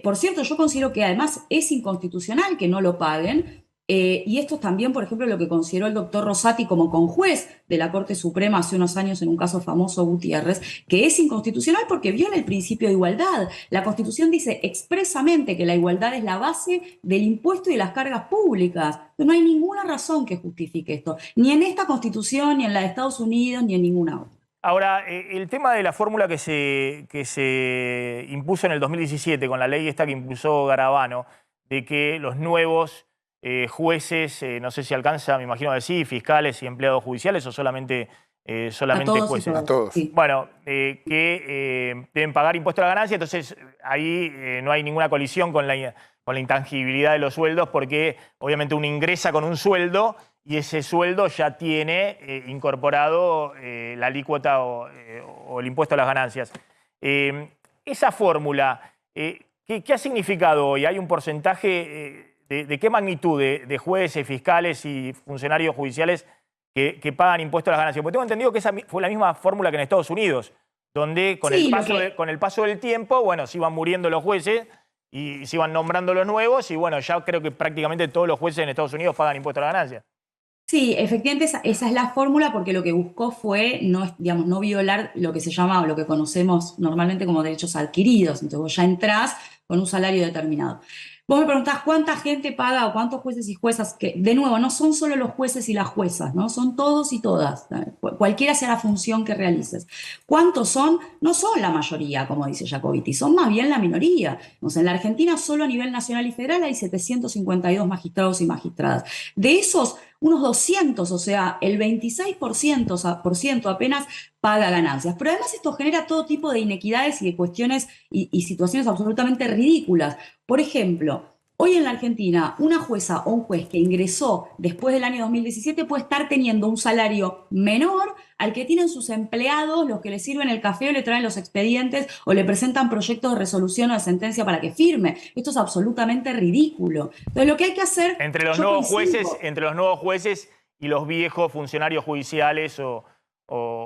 Por cierto, yo considero que además es inconstitucional que no lo paguen. Y esto es también, por ejemplo, lo que consideró el doctor Rosati como conjuez de la Corte Suprema hace unos años en un caso famoso, Gutiérrez, que es inconstitucional porque viola el principio de igualdad. La Constitución dice expresamente que la igualdad es la base del impuesto y de las cargas públicas. No hay ninguna razón que justifique esto, ni en esta Constitución, ni en la de Estados Unidos, ni en ninguna otra. Ahora, el tema de la fórmula que se impuso en el 2017 con la ley esta que impulsó Garabano, de que los nuevos jueces, no sé si alcanza, me imagino que sí, fiscales y empleados judiciales o solamente solamente A todos y jueces. todas. A todos. Sí. Bueno, que deben pagar impuesto a la ganancia, entonces ahí no hay ninguna colisión con la intangibilidad de los sueldos, porque obviamente uno ingresa con un sueldo y ese sueldo ya tiene incorporado la alícuota o el impuesto a las ganancias. Esa fórmula, ¿qué ha significado hoy? ¿Hay un porcentaje de qué magnitud de jueces, fiscales y funcionarios judiciales que pagan impuestos a las ganancias? Porque tengo entendido que esa fue la misma fórmula que en Estados Unidos, donde con el paso del tiempo, bueno, se iban muriendo los jueces y se iban nombrando los nuevos y bueno, ya creo que prácticamente todos los jueces en Estados Unidos pagan impuestos a las ganancias. Sí, efectivamente esa es la fórmula porque lo que buscó fue no, digamos, no violar lo que se llama o lo que conocemos normalmente como derechos adquiridos. Entonces vos ya entrás con un salario determinado. Vos me preguntás cuánta gente paga o cuántos jueces y juezas, que de nuevo no son solo los jueces y las juezas, ¿no? Son todos y todas, cualquiera sea la función que realices. ¿Cuántos son? No son la mayoría, como dice Jacobiti, son más bien la minoría. Entonces, en la Argentina solo a nivel nacional y federal hay 752 magistrados y magistradas. De esos, unos 200, o sea, el 26% apenas paga ganancias. Pero además esto genera todo tipo de inequidades y de cuestiones y situaciones absolutamente ridículas. Por ejemplo, hoy en la Argentina, una jueza o un juez que ingresó después del año 2017 puede estar teniendo un salario menor al que tienen sus empleados, los que le sirven el café o le traen los expedientes o le presentan proyectos de resolución o de sentencia para que firme. Esto es absolutamente ridículo. Entonces, lo que hay que hacer... Entre los nuevos jueces y los viejos funcionarios judiciales o...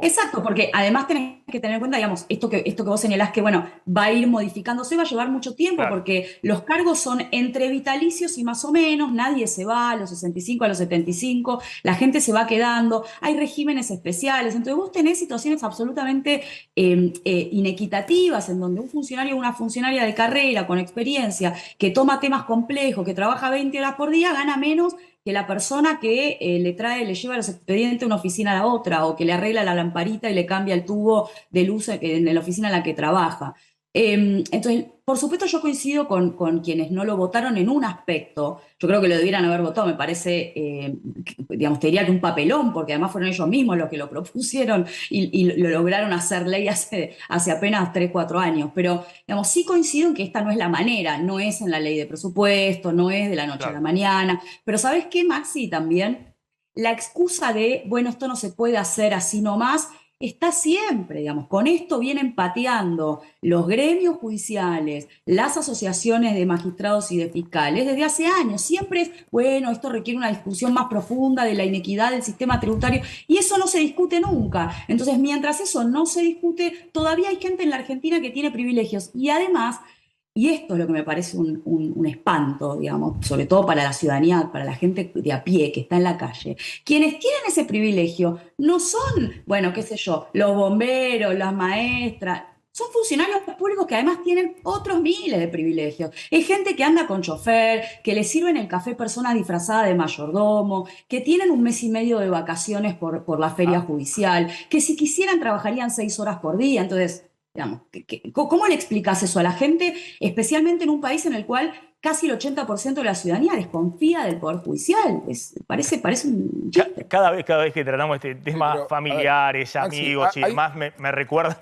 Exacto, porque además tenés que tener en cuenta, digamos, esto que vos señalás que, bueno, va a ir modificándose, va a llevar mucho tiempo, claro, porque los cargos son entre vitalicios y más o menos, nadie se va a los 65, a los 75, la gente se va quedando, hay regímenes especiales, entonces vos tenés situaciones absolutamente inequitativas en donde un funcionario o una funcionaria de carrera con experiencia que toma temas complejos, que trabaja 20 horas por día, gana menos que la persona que le lleva los expedientes de una oficina a la otra o que le arregla la lamparita y le cambia el tubo de luz en la oficina en la que trabaja. Entonces, por supuesto yo coincido con quienes no lo votaron en un aspecto. Yo creo que lo debieran haber votado, me parece, digamos, te diría que un papelón, porque además fueron ellos mismos los que lo propusieron y lo lograron hacer ley hace apenas 3, 4 años. Pero, digamos, sí coincido en que esta no es la manera, no es en la ley de presupuesto, no es de la noche a la mañana. Pero ¿sabes qué, Maxi? También la excusa de, bueno, esto no se puede hacer así nomás, está siempre, digamos, con esto vienen pateando los gremios judiciales, las asociaciones de magistrados y de fiscales desde hace años. Siempre es, bueno, esto requiere una discusión más profunda de la inequidad del sistema tributario y eso no se discute nunca. Entonces, mientras eso no se discute, todavía hay gente en la Argentina que tiene privilegios y además... Y esto es lo que me parece un espanto, digamos, sobre todo para la ciudadanía, para la gente de a pie que está en la calle. Quienes tienen ese privilegio no son, bueno, qué sé yo, los bomberos, las maestras, son funcionarios públicos que además tienen otros miles de privilegios. Es gente que anda con chofer, que le sirven el café personas disfrazadas de mayordomo, que tienen 1 mes y medio de vacaciones por la feria judicial, que si quisieran trabajarían 6 horas por día. Entonces... digamos, ¿cómo le explicas eso a la gente, especialmente en un país en el cual casi el 80% de la ciudadanía desconfía del Poder Judicial? Parece un chiste. Cada vez que tratamos este tema, familiares, amigos y demás, me recuerdan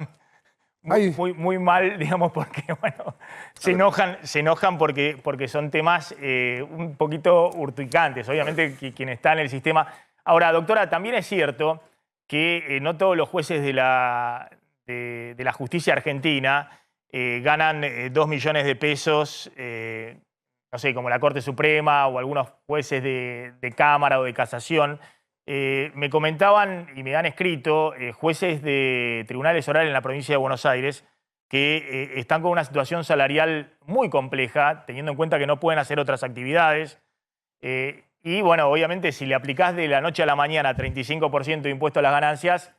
muy mal, digamos, porque, bueno, se enojan porque son temas un poquito urticantes. Obviamente, quien está en el sistema... Ahora, doctora, también es cierto que no todos los jueces de la justicia argentina ganan 2 millones de pesos, no sé, como la Corte Suprema o algunos jueces de Cámara o de Casación. Me comentaban y me han escrito jueces de tribunales orales en la provincia de Buenos Aires que están con una situación salarial muy compleja, teniendo en cuenta que no pueden hacer otras actividades. Y bueno, obviamente si le aplicás de la noche a la mañana 35% de impuesto a las ganancias,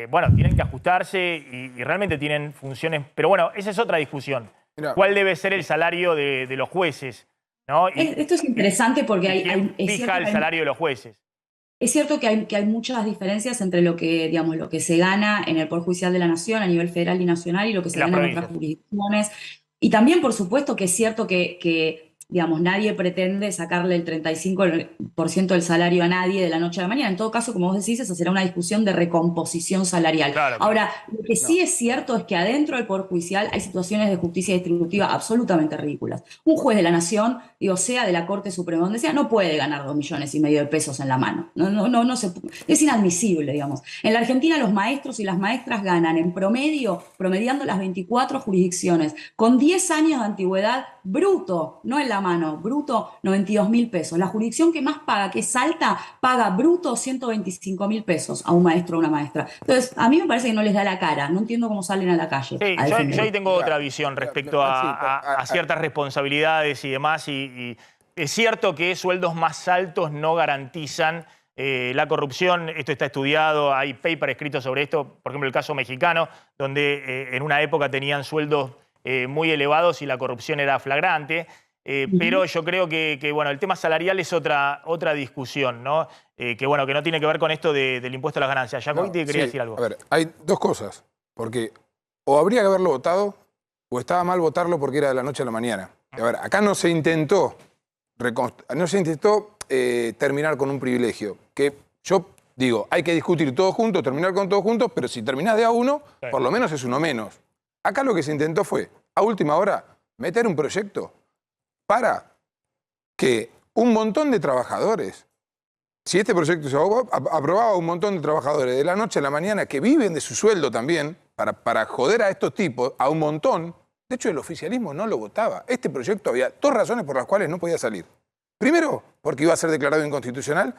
bueno, tienen que ajustarse y realmente tienen funciones... Pero bueno, esa es otra discusión. Mirá, ¿cuál debe ser el salario de los jueces? ¿No? Esto es interesante porque ¿quién fija el salario de los jueces? Es cierto que hay muchas diferencias entre lo que se gana en el Poder Judicial de la Nación a nivel federal y nacional y lo que se gana en otras jurisdicciones. Y también, por supuesto, que es cierto que digamos, nadie pretende sacarle el 35% del salario a nadie de la noche a la mañana. En todo caso, como vos decís, esa será una discusión de recomposición salarial. Claro. Ahora, lo que sí es cierto es que adentro del Poder Judicial hay situaciones de justicia distributiva absolutamente ridículas. Un juez de la Nación, digo, sea de la Corte Suprema, donde sea, no puede ganar 2,5 millones de pesos en la mano. Es inadmisible, digamos. En la Argentina los maestros y las maestras ganan en promedio, promediando las 24 jurisdicciones, con 10 años de antigüedad, bruto, no en la mano, bruto 92.000 pesos. La jurisdicción que más paga, que es Salta, paga bruto 125.000 pesos a un maestro o una maestra. Entonces, a mí me parece que no les da la cara. No entiendo cómo salen a la calle. Sí, yo ahí tengo otra visión respecto a ciertas responsabilidades y demás. Y es cierto que sueldos más altos no garantizan la corrupción. Esto está estudiado, hay paper escritos sobre esto. Por ejemplo, el caso mexicano, donde en una época tenían sueldos muy elevados y la corrupción era flagrante. Pero yo creo que bueno, el tema salarial es otra discusión, ¿no? Que bueno, que no tiene que ver con esto del impuesto a las ganancias. Jacobiti quería decir algo. A ver, hay dos cosas. Porque o habría que haberlo votado, o estaba mal votarlo porque era de la noche a la mañana. A ver, acá no se intentó terminar con un privilegio. Que yo digo, hay que discutir todos juntos, terminar con todos juntos, pero si terminás de a uno, por lo menos es uno menos. Acá lo que se intentó fue, a última hora, meter un proyecto para que un montón de trabajadores, si este proyecto se aprobaba a un montón de trabajadores de la noche a la mañana que viven de su sueldo también, para joder a estos tipos, a un montón. De hecho, el oficialismo no lo votaba. Este proyecto había dos razones por las cuales no podía salir. Primero, porque iba a ser declarado inconstitucional.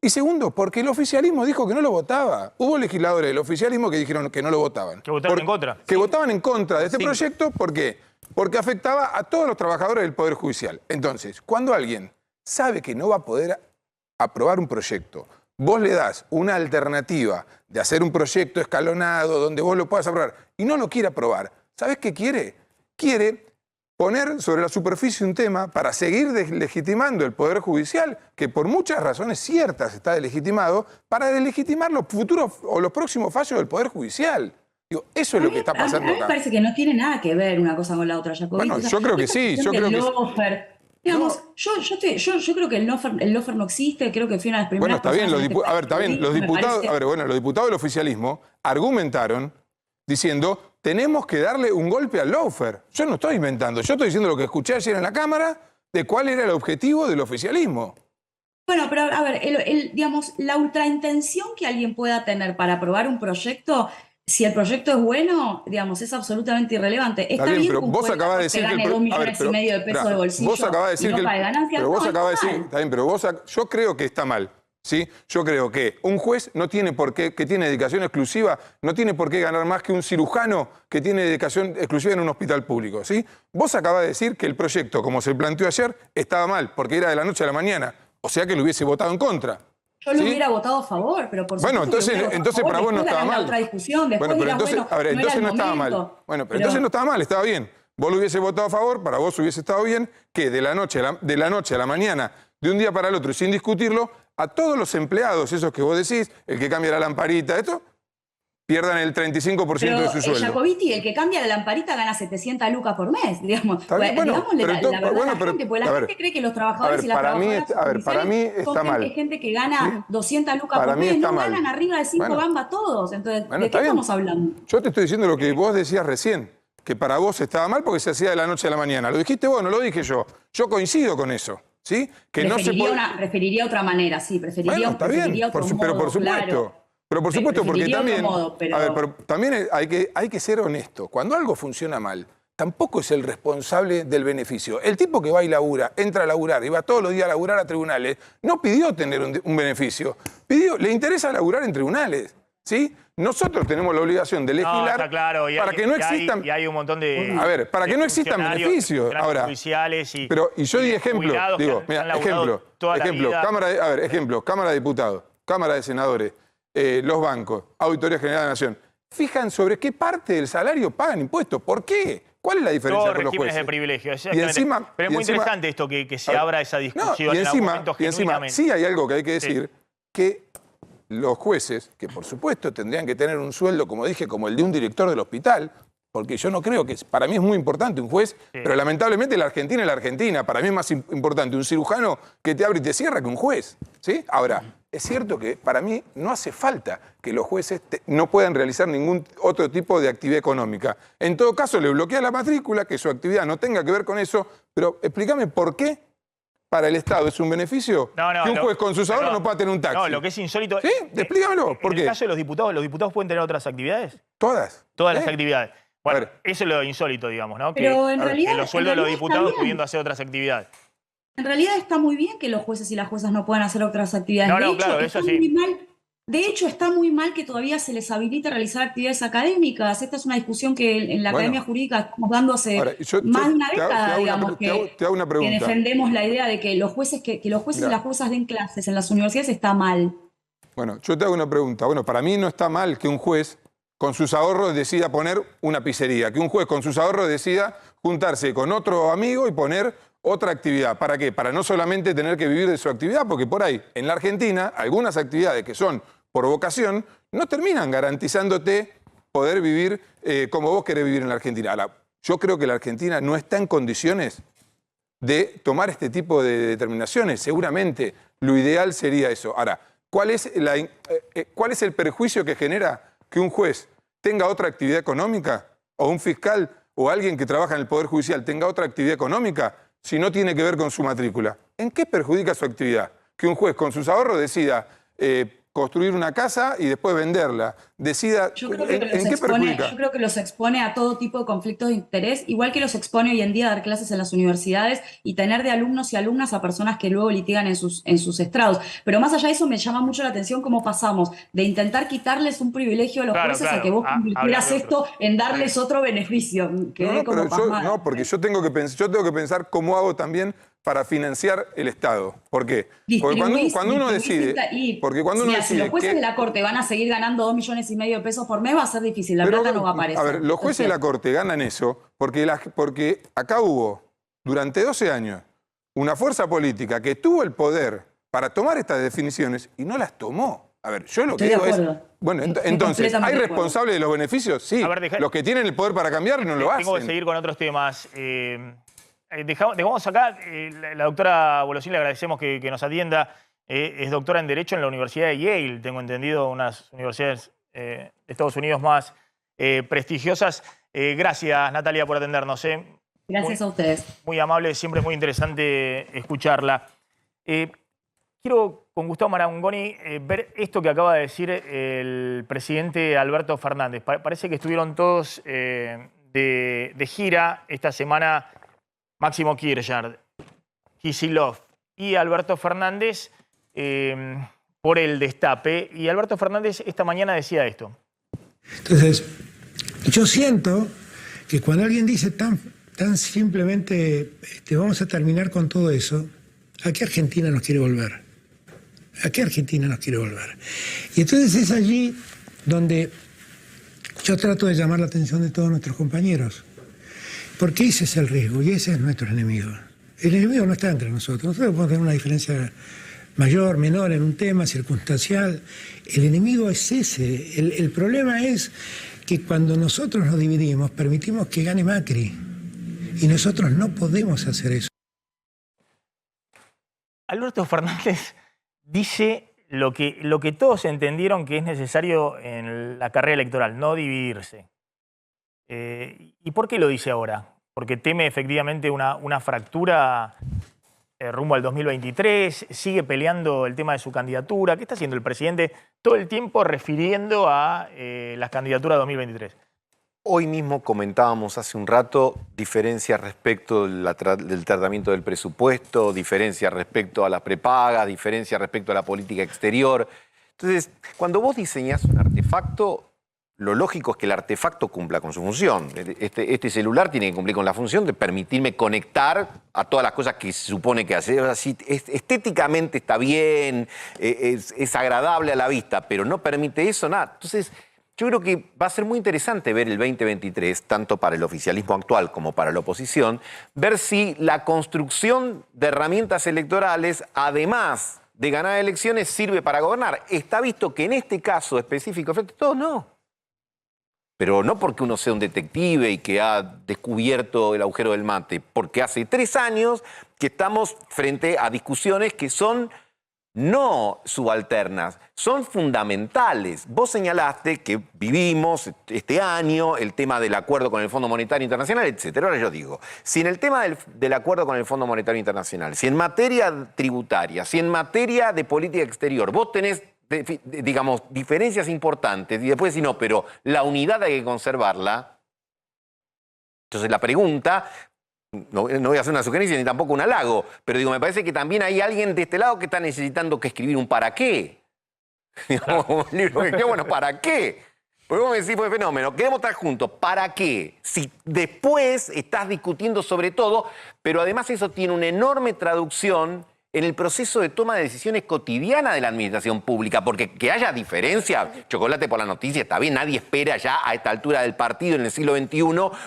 Y segundo, porque el oficialismo dijo que no lo votaba. Hubo legisladores del oficialismo que dijeron que no lo votaban. Que votaron en contra. Que votaban en contra de este proyecto. ¿Por qué? Porque afectaba a todos los trabajadores del Poder Judicial. Entonces, cuando alguien sabe que no va a poder aprobar un proyecto, vos le das una alternativa de hacer un proyecto escalonado donde vos lo puedas aprobar y no lo quiere aprobar, ¿sabés qué quiere? Quiere poner sobre la superficie un tema para seguir deslegitimando el Poder Judicial, que por muchas razones ciertas está deslegitimado, para deslegitimar los futuros o los próximos fallos del Poder Judicial. Digo, eso es lo que está pasando acá. A mí acá. me parece que no tiene nada que ver una cosa con la otra, Jacobiti. Bueno, yo creo que sí. Yo creo que digamos, yo creo que el lawfare no existe, creo que fui una de las primeras. Bueno, está bien, los diputados del oficialismo argumentaron diciendo, tenemos que darle un golpe al lawfare. Yo no estoy inventando, yo estoy diciendo lo que escuché ayer en la Cámara de cuál era el objetivo del oficialismo. Bueno, pero a ver, digamos, la ultraintención que alguien pueda tener para aprobar un proyecto, si el proyecto es bueno, digamos, es absolutamente irrelevante. Está bien, pero vos acabás de decir que gane 2,5 millones de pesos de bolsillo. Vos acabás de decir y no pague ganancias. Pero vos acabás de decir, está bien, pero yo creo que está mal. ¿Sí? Yo creo que un juez no tiene por qué, que tiene dedicación exclusiva, no tiene por qué ganar más que un cirujano que tiene dedicación exclusiva en un hospital público. ¿Sí? Vos acabás de decir que el proyecto, como se planteó ayer, estaba mal, porque era de la noche a la mañana. O sea que lo hubiese votado en contra. Yo lo hubiera votado a favor, pero por supuesto. Bueno, entonces para vos no estaba mal. Otra discusión. Bueno, pero entonces no estaba mal. Bueno, pero entonces no estaba mal, estaba bien. Vos lo hubiese votado a favor, para vos hubiese estado bien que de la noche a la mañana, de un día para el otro, sin discutirlo, a todos los empleados, esos que vos decís, el que cambia la lamparita, esto, pierdan el 35% de su sueldo. Jacobiti, el que cambia la lamparita gana 700 lucas por mes, digamos. Está bien, bueno, la gente cree que los trabajadores y las trabajadoras para mí está mal. Gente que gana 200 lucas por mes, no ganan arriba de 5 gambas todos. Entonces, ¿de qué estamos hablando? Yo te estoy diciendo lo que vos decías recién, que para vos estaba mal porque se hacía de la noche a la mañana. Lo dijiste vos, no lo dije yo. Yo coincido con eso. ¿Sí? Que preferiría otra manera, sí, preferiría otro modo, pero por supuesto. Claro. Pero por supuesto, porque también, pero también hay que ser honesto. Cuando algo funciona mal, tampoco es el responsable del beneficio. El tipo que va y labura, entra a laburar y va todos los días a laburar a tribunales, no pidió tener un beneficio. Le interesa laburar en tribunales. ¿Sí? Nosotros tenemos la obligación de legislar para que no existan... Y hay un montón de... A ver, para que no existan beneficios. Ahora, y yo di ejemplo, digo, mira, Cámara de Diputados, Cámara de Senadores, los bancos, Auditoría General de la Nación, fijan sobre qué parte del salario pagan impuestos. ¿Por qué? ¿Cuál es la diferencia con los jueces? De privilegio. Y encima, pero es muy interesante esto que se abra esa discusión. Y encima sí hay algo que hay que decir, que los jueces, que por supuesto tendrían que tener un sueldo, como dije, como el de un director del hospital, porque yo no creo que... Para mí es muy importante un juez, pero lamentablemente la Argentina es la Argentina. Para mí es más importante un cirujano que te abre y te cierra que un juez, ¿sí? Ahora, es cierto que para mí no hace falta que los jueces no puedan realizar ningún otro tipo de actividad económica. En todo caso, le bloquea la matrícula, que su actividad no tenga que ver con eso, pero explícame por qué para el Estado es un beneficio que un juez con sus ahorros no pueda tener un taxi. No, lo que es insólito... ¿Sí? Explícamelo. ¿Por qué? En el caso de los diputados pueden tener otras actividades. Todas. Todas las actividades. Bueno, eso es lo insólito, digamos, ¿no? Pero que, en realidad, que los sueldos de los diputados está pudiendo hacer otras actividades. En realidad está muy bien que los jueces y las juezas no puedan hacer otras actividades. No, de no, hecho, claro, está eso sí. muy mal. De hecho, está muy mal que todavía se les habilite realizar actividades académicas. Esta es una discusión que en la Academia Jurídica estamos dando hace más de una década, digamos, que defendemos la idea de que los jueces, que los jueces y las juezas den clases en las universidades está mal. Bueno, yo te hago una pregunta. Bueno, para mí no está mal que un juez con sus ahorros decida poner una pizzería, que un juez con sus ahorros decida juntarse con otro amigo y poner otra actividad. ¿Para qué? Para no solamente tener que vivir de su actividad, porque por ahí, en la Argentina, algunas actividades que son por vocación no terminan garantizándote poder vivir como vos querés vivir en la Argentina. Ahora, yo creo que la Argentina no está en condiciones de tomar este tipo de determinaciones. Seguramente lo ideal sería eso. Ahora, ¿cuál es el perjuicio que genera que un juez tenga otra actividad económica o un fiscal o alguien que trabaja en el Poder Judicial tenga otra actividad económica si no tiene que ver con su matrícula? ¿En qué perjudica su actividad? Que un juez con sus ahorros decida construir una casa y después venderla. Decida, ¿en qué perjudica? Yo creo que los expone a todo tipo de conflictos de interés, igual que los expone hoy en día a dar clases en las universidades y tener de alumnos y alumnas a personas que luego litigan en sus estrados. Pero más allá de eso, me llama mucho la atención cómo pasamos de intentar quitarles un privilegio a los jueces a que vos convirtieras esto en darles otro beneficio. Porque yo tengo que pensar cómo hago también para financiar el Estado. ¿Por qué? Porque cuando uno decide... Si los jueces de la Corte van a seguir ganando 2,5 millones de pesos por mes, va a ser difícil, la plata no va a aparecer. A ver, los jueces de la Corte ganan eso porque acá hubo, durante 12 años, una fuerza política que tuvo el poder para tomar estas definiciones y no las tomó. A ver, yo lo que digo es... Bueno, entonces, ¿hay responsables de los beneficios? Sí. A ver, los que tienen el poder para cambiar no lo hacen. Tengo que seguir con otros temas. Dejamos acá, la doctora Bolosín, le agradecemos que nos atienda. Es doctora en Derecho en la Universidad de Yale, tengo entendido, unas universidades de Estados Unidos más prestigiosas. Gracias, Natalia, por atendernos. Gracias a ustedes. Muy amable, siempre es muy interesante escucharla. Quiero, con Gustavo Marangoni, ver esto que acaba de decir el presidente Alberto Fernández. Parece que estuvieron todos de gira esta semana. Máximo Kirchner, Kicillof y Alberto Fernández por el destape. Y Alberto Fernández esta mañana decía esto. Entonces, yo siento que cuando alguien dice tan simplemente vamos a terminar con todo eso, ¿a qué Argentina nos quiere volver? ¿A qué Argentina nos quiere volver? Y entonces es allí donde yo trato de llamar la atención de todos nuestros compañeros. Porque ese es el riesgo y ese es nuestro enemigo. El enemigo no está entre nosotros. Nosotros podemos tener una diferencia mayor, menor en un tema circunstancial. El enemigo es ese. El problema es que cuando nosotros nos dividimos, permitimos que gane Macri. Y nosotros no podemos hacer eso. Alberto Fernández dice lo que todos entendieron que es necesario en la carrera electoral, no dividirse. ¿Y por qué lo dice ahora? Porque teme efectivamente una fractura rumbo al 2023, sigue peleando el tema de su candidatura. ¿Qué está haciendo el presidente todo el tiempo refiriendo a las candidaturas de 2023? Hoy mismo comentábamos hace un rato diferencias respecto del tratamiento del presupuesto, diferencias respecto a las prepagas, diferencias respecto a la política exterior. Entonces, cuando vos diseñás un artefacto, lo lógico es que el artefacto cumpla con su función. Este celular tiene que cumplir con la función de permitirme conectar a todas las cosas que se supone que hace. O sea, estéticamente está bien, es agradable a la vista, pero no permite eso, nada. Entonces, yo creo que va a ser muy interesante ver el 2023, tanto para el oficialismo actual como para la oposición, ver si la construcción de herramientas electorales, además de ganar elecciones, sirve para gobernar. Está visto que en este caso específico, frente a todos, no. pero no porque uno sea un detective y que ha descubierto el agujero del mate, porque hace 3 años que estamos frente a discusiones que son no subalternas, son fundamentales. Vos señalaste que vivimos este año el tema del acuerdo con el Fondo Monetario Internacional, etc. Ahora yo digo, si en el tema del acuerdo con el Fondo Monetario Internacional, si en materia tributaria, si en materia de política exterior, vos tenés, digamos, diferencias importantes y después decís, no, pero la unidad hay que conservarla. Entonces la pregunta... No voy a hacer una sugerencia ni tampoco un halago, pero digo, me parece que también hay alguien de este lado que está necesitando que escribir un para qué. Digamos, un libro que qué bueno, ¿para qué? Porque vos me decís, fue fenómeno, queremos estar juntos, ¿para qué? Si después estás discutiendo sobre todo, pero además eso tiene una enorme traducción en el proceso de toma de decisiones cotidiana de la administración pública, porque que haya diferencia, chocolate por la noticia, está bien, nadie espera ya a esta altura del partido en el siglo XXI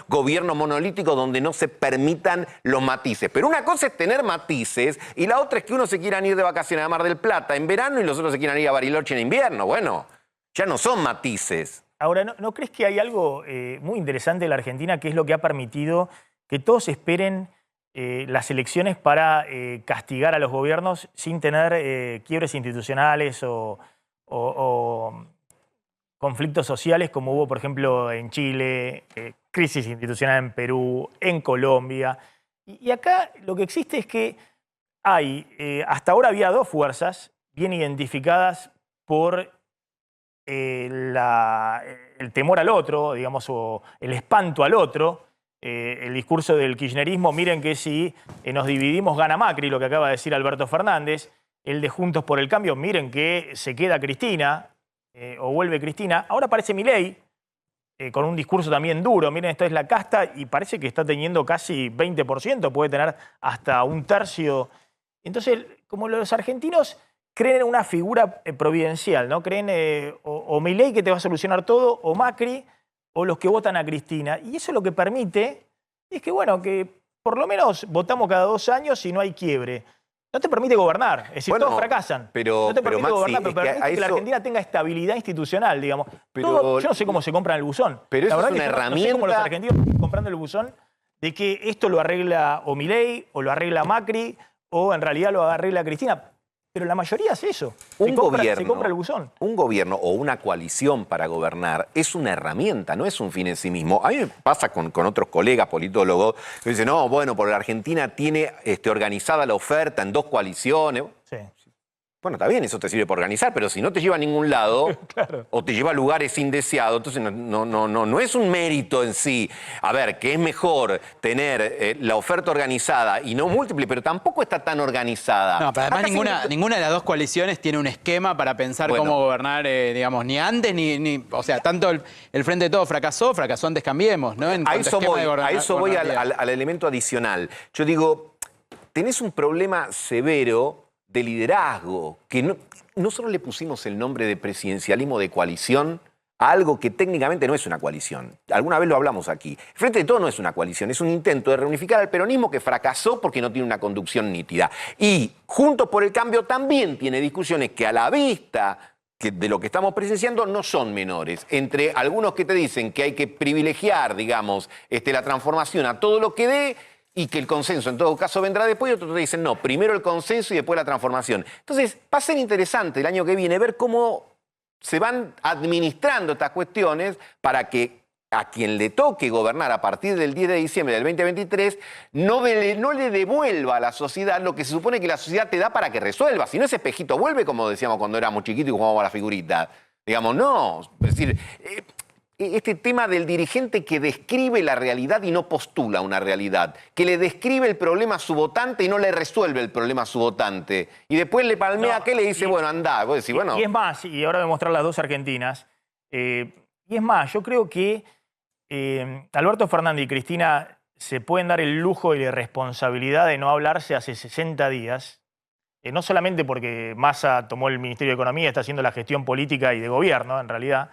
gobierno monolítico donde no se permitan los matices. Pero una cosa es tener matices y la otra es que uno se quieran ir de vacaciones a Mar del Plata en verano y los otros se quieran ir a Bariloche en invierno. Bueno, ya no son matices. Ahora, ¿no crees que hay algo muy interesante en la Argentina que es lo que ha permitido que todos esperen las elecciones para castigar a los gobiernos sin tener quiebres institucionales o conflictos sociales como hubo, por ejemplo, en Chile, crisis institucional en Perú, en Colombia? Y acá lo que existe es que hasta ahora había 2 fuerzas bien identificadas por el temor al otro, digamos, o el espanto al otro. El discurso del kirchnerismo, miren que si nos dividimos gana Macri, lo que acaba de decir Alberto Fernández. El de Juntos por el Cambio, miren que se queda Cristina o vuelve Cristina. Ahora aparece Milei con un discurso también duro. Miren, esto es la casta y parece que está teniendo casi 20%, puede tener hasta 1/3. Entonces, como los argentinos creen en una figura providencial, ¿no? Creen o Milei que te va a solucionar todo, o Macri, o los que votan a Cristina. Y eso lo que permite es que, bueno, que por lo menos votamos cada 2 años y no hay quiebre. No te permite gobernar, es decir, todos fracasan. No te permite gobernar, pero permite que la Argentina tenga estabilidad institucional, digamos. Yo no sé cómo se compra el buzón. Pero eso es una herramienta... No sé cómo los argentinos están comprando el buzón de que esto lo arregla o Milei, o lo arregla Macri, o en realidad lo arregla Cristina. Pero la mayoría hace eso. Se compra el buzón. Un gobierno o una coalición para gobernar es una herramienta, no es un fin en sí mismo. A mí me pasa con otros colegas politólogos que dicen, no, bueno, porque la Argentina tiene organizada la oferta en 2 coaliciones. Sí. Bueno, está bien, eso te sirve para organizar, pero si no te lleva a ningún lado claro. O te lleva a lugares indeseados, entonces no es un mérito en sí. A ver, que es mejor tener la oferta organizada y no múltiple, pero tampoco está tan organizada. No, pero además ninguna de las 2 coaliciones tiene un esquema para pensar cómo gobernar, digamos, ni antes ni... O sea, tanto el Frente de Todos fracasó antes Cambiemos, ¿no? A eso voy al elemento adicional. Yo digo, tenés un problema severo de liderazgo, que no solo le pusimos el nombre de presidencialismo de coalición a algo que técnicamente no es una coalición. Alguna vez lo hablamos aquí. El Frente de Todos no es una coalición, es un intento de reunificar al peronismo que fracasó porque no tiene una conducción nítida. Y Juntos por el Cambio también tiene discusiones que a la vista de lo que estamos presenciando no son menores. Entre algunos que te dicen que hay que privilegiar, digamos, la transformación a todo lo que dé, y que el consenso en todo caso vendrá después, y otros te dicen, no, primero el consenso y después la transformación. Entonces, va a ser interesante el año que viene ver cómo se van administrando estas cuestiones para que a quien le toque gobernar a partir del 10 de diciembre del 2023 no le devuelva a la sociedad lo que se supone que la sociedad te da para que resuelva. Si no, ese espejito vuelve, como decíamos cuando éramos chiquitos y jugábamos a la figurita. Digamos, no. Es decir... este tema del dirigente que describe la realidad y no postula una realidad, que le describe el problema a su votante y no le resuelve el problema a su votante, y después le palmea que le dice, bueno, andá. Vos decís, bueno. Y es más, y ahora voy a mostrar las 2 argentinas, y es más, yo creo que Alberto Fernández y Cristina se pueden dar el lujo y la responsabilidad de no hablarse hace 60 días, no solamente porque Massa tomó el Ministerio de Economía, está haciendo la gestión política y de gobierno, en realidad,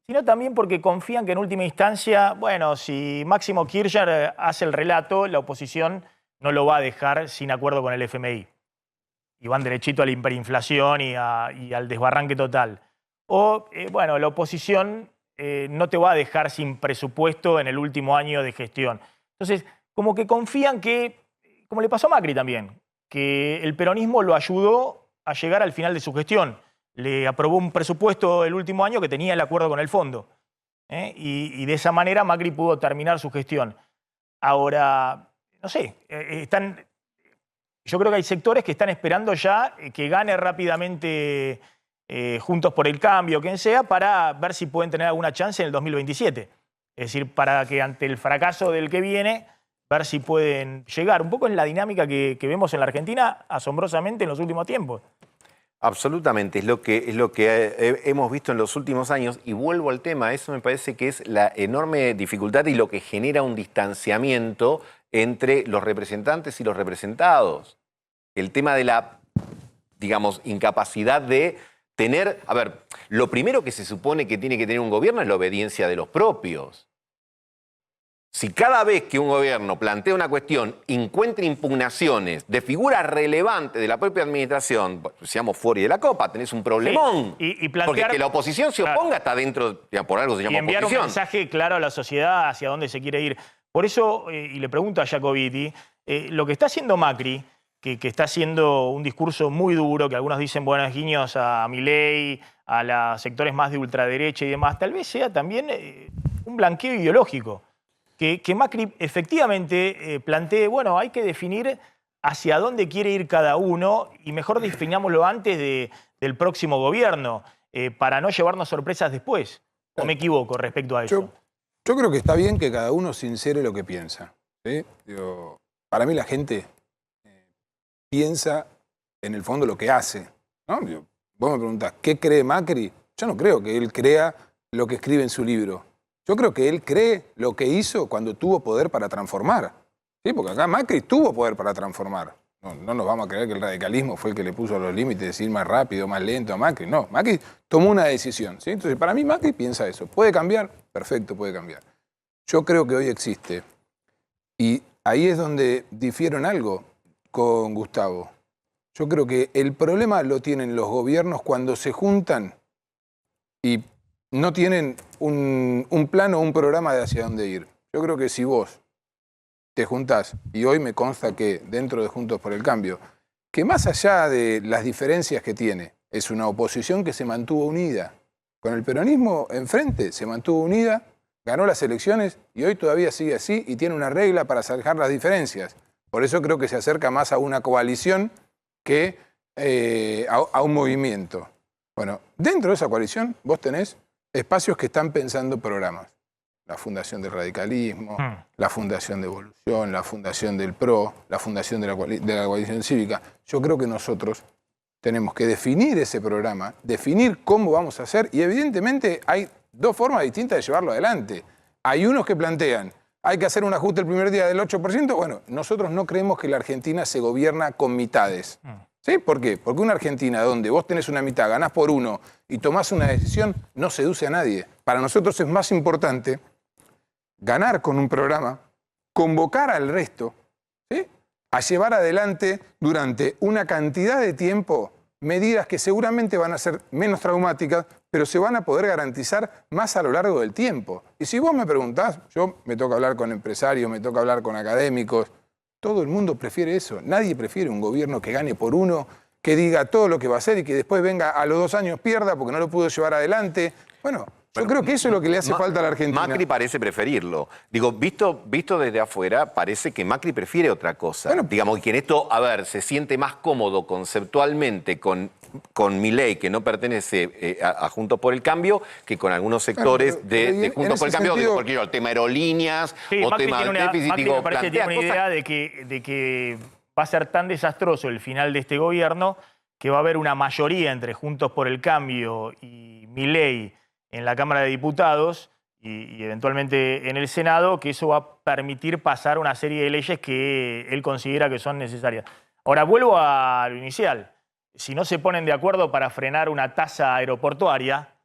sino también porque confían que en última instancia, bueno, si Máximo Kirchner hace el relato, la oposición no lo va a dejar sin acuerdo con el FMI. Y van derechito a la hiperinflación y al desbarranque total. O, bueno, la oposición no te va a dejar sin presupuesto en el último año de gestión. Entonces, como que confían que, como le pasó a Macri también, que el peronismo lo ayudó a llegar al final de su gestión. Le aprobó un presupuesto el último año que tenía el acuerdo con el fondo. Y de esa manera Macri pudo terminar su gestión. Ahora, no sé, yo creo que hay sectores que están esperando ya que gane rápidamente Juntos por el Cambio, quien sea, para ver si pueden tener alguna chance en el 2027. Es decir, para que ante el fracaso del que viene, ver si pueden llegar. Un poco en la dinámica que vemos en la Argentina, asombrosamente en los últimos tiempos. Absolutamente, es lo que hemos visto en los últimos años. Y vuelvo al tema, eso me parece que es la enorme dificultad y lo que genera un distanciamiento entre los representantes y los representados. El tema de la, digamos, incapacidad de tener... A ver, lo primero que se supone que tiene que tener un gobierno es la obediencia de los propios. Si cada vez que un gobierno plantea una cuestión encuentra impugnaciones de figuras relevantes de la propia administración, seamos fuera de la copa, tenés un problemón. Sí, y plantear, porque que la oposición se oponga está dentro, por algo se llama oposición. Y enviar un mensaje claro a la sociedad hacia dónde se quiere ir. Por eso, y le pregunto a Jacobiti, lo que está haciendo Macri, que está haciendo un discurso muy duro, que algunos dicen buenos guiños a Milei, a los sectores más de ultraderecha y demás, tal vez sea también un blanqueo ideológico. Que Macri efectivamente plantee, bueno, hay que definir hacia dónde quiere ir cada uno y mejor definámoslo antes del próximo gobierno, para no llevarnos sorpresas después. ¿O me equivoco respecto a eso? Yo creo que está bien que cada uno sincere lo que piensa, ¿sí? Digo, para mí la gente piensa en el fondo lo que hace, ¿no? Digo, vos me preguntás, ¿qué cree Macri? Yo no creo que él crea lo que escribe en su libro. Yo creo que él cree lo que hizo cuando tuvo poder para transformar. ¿Sí? Porque acá Macri tuvo poder para transformar. No nos vamos a creer que el radicalismo fue el que le puso los límites de ir más rápido, más lento a Macri. No, Macri tomó una decisión, ¿sí? Entonces, para mí Macri piensa eso. ¿Puede cambiar? Perfecto, puede cambiar. Yo creo que hoy existe. Y ahí es donde difiero en algo con Gustavo. Yo creo que el problema lo tienen los gobiernos cuando se juntan y no tienen un plan o un programa de hacia dónde ir. Yo creo que si vos te juntás, y hoy me consta que dentro de Juntos por el Cambio, que más allá de las diferencias que tiene, es una oposición que se mantuvo unida. Con el peronismo enfrente se mantuvo unida, ganó las elecciones y hoy todavía sigue así y tiene una regla para sacar las diferencias. Por eso creo que se acerca más a una coalición que a un movimiento. Bueno, dentro de esa coalición vos tenés espacios que están pensando programas. La Fundación del Radicalismo, la Fundación de Evolución, la Fundación del PRO, la Fundación de la Coalición Cívica. Yo creo que nosotros tenemos que definir ese programa, definir cómo vamos a hacer y evidentemente hay dos formas distintas de llevarlo adelante. Hay unos que plantean, hay que hacer un ajuste el primer día del 8%. Bueno, nosotros no creemos que la Argentina se gobierna con mitades. ¿Sí? ¿Por qué? Porque una Argentina donde vos tenés una mitad, ganás por uno y tomás una decisión, no seduce a nadie. Para nosotros es más importante ganar con un programa, convocar al resto, ¿sí? A llevar adelante durante una cantidad de tiempo medidas que seguramente van a ser menos traumáticas, pero se van a poder garantizar más a lo largo del tiempo. Y si vos me preguntás, yo me toca hablar con empresarios, me toca hablar con académicos, todo el mundo prefiere eso. Nadie prefiere un gobierno que gane por uno, que diga todo lo que va a hacer y que después venga a los 2 años pierda porque no lo pudo llevar adelante. Bueno, yo creo que eso es lo que le hace falta a la Argentina. Macri parece preferirlo. Digo, visto desde afuera, parece que Macri prefiere otra cosa. Bueno, digamos que en esto, a ver, se siente más cómodo conceptualmente con Milei, que no pertenece a Juntos por el Cambio, que con algunos sectores de Juntos por el Cambio, sentido, porque el tema aerolíneas o tema del déficit. Macri me parece que tiene una idea de que va a ser tan desastroso el final de este gobierno que va a haber una mayoría entre Juntos por el Cambio y Milei en la Cámara de Diputados y eventualmente en el Senado, que eso va a permitir pasar una serie de leyes que él considera que son necesarias. Ahora, vuelvo a lo inicial. Si no se ponen de acuerdo para frenar una tasa aeroportuaria,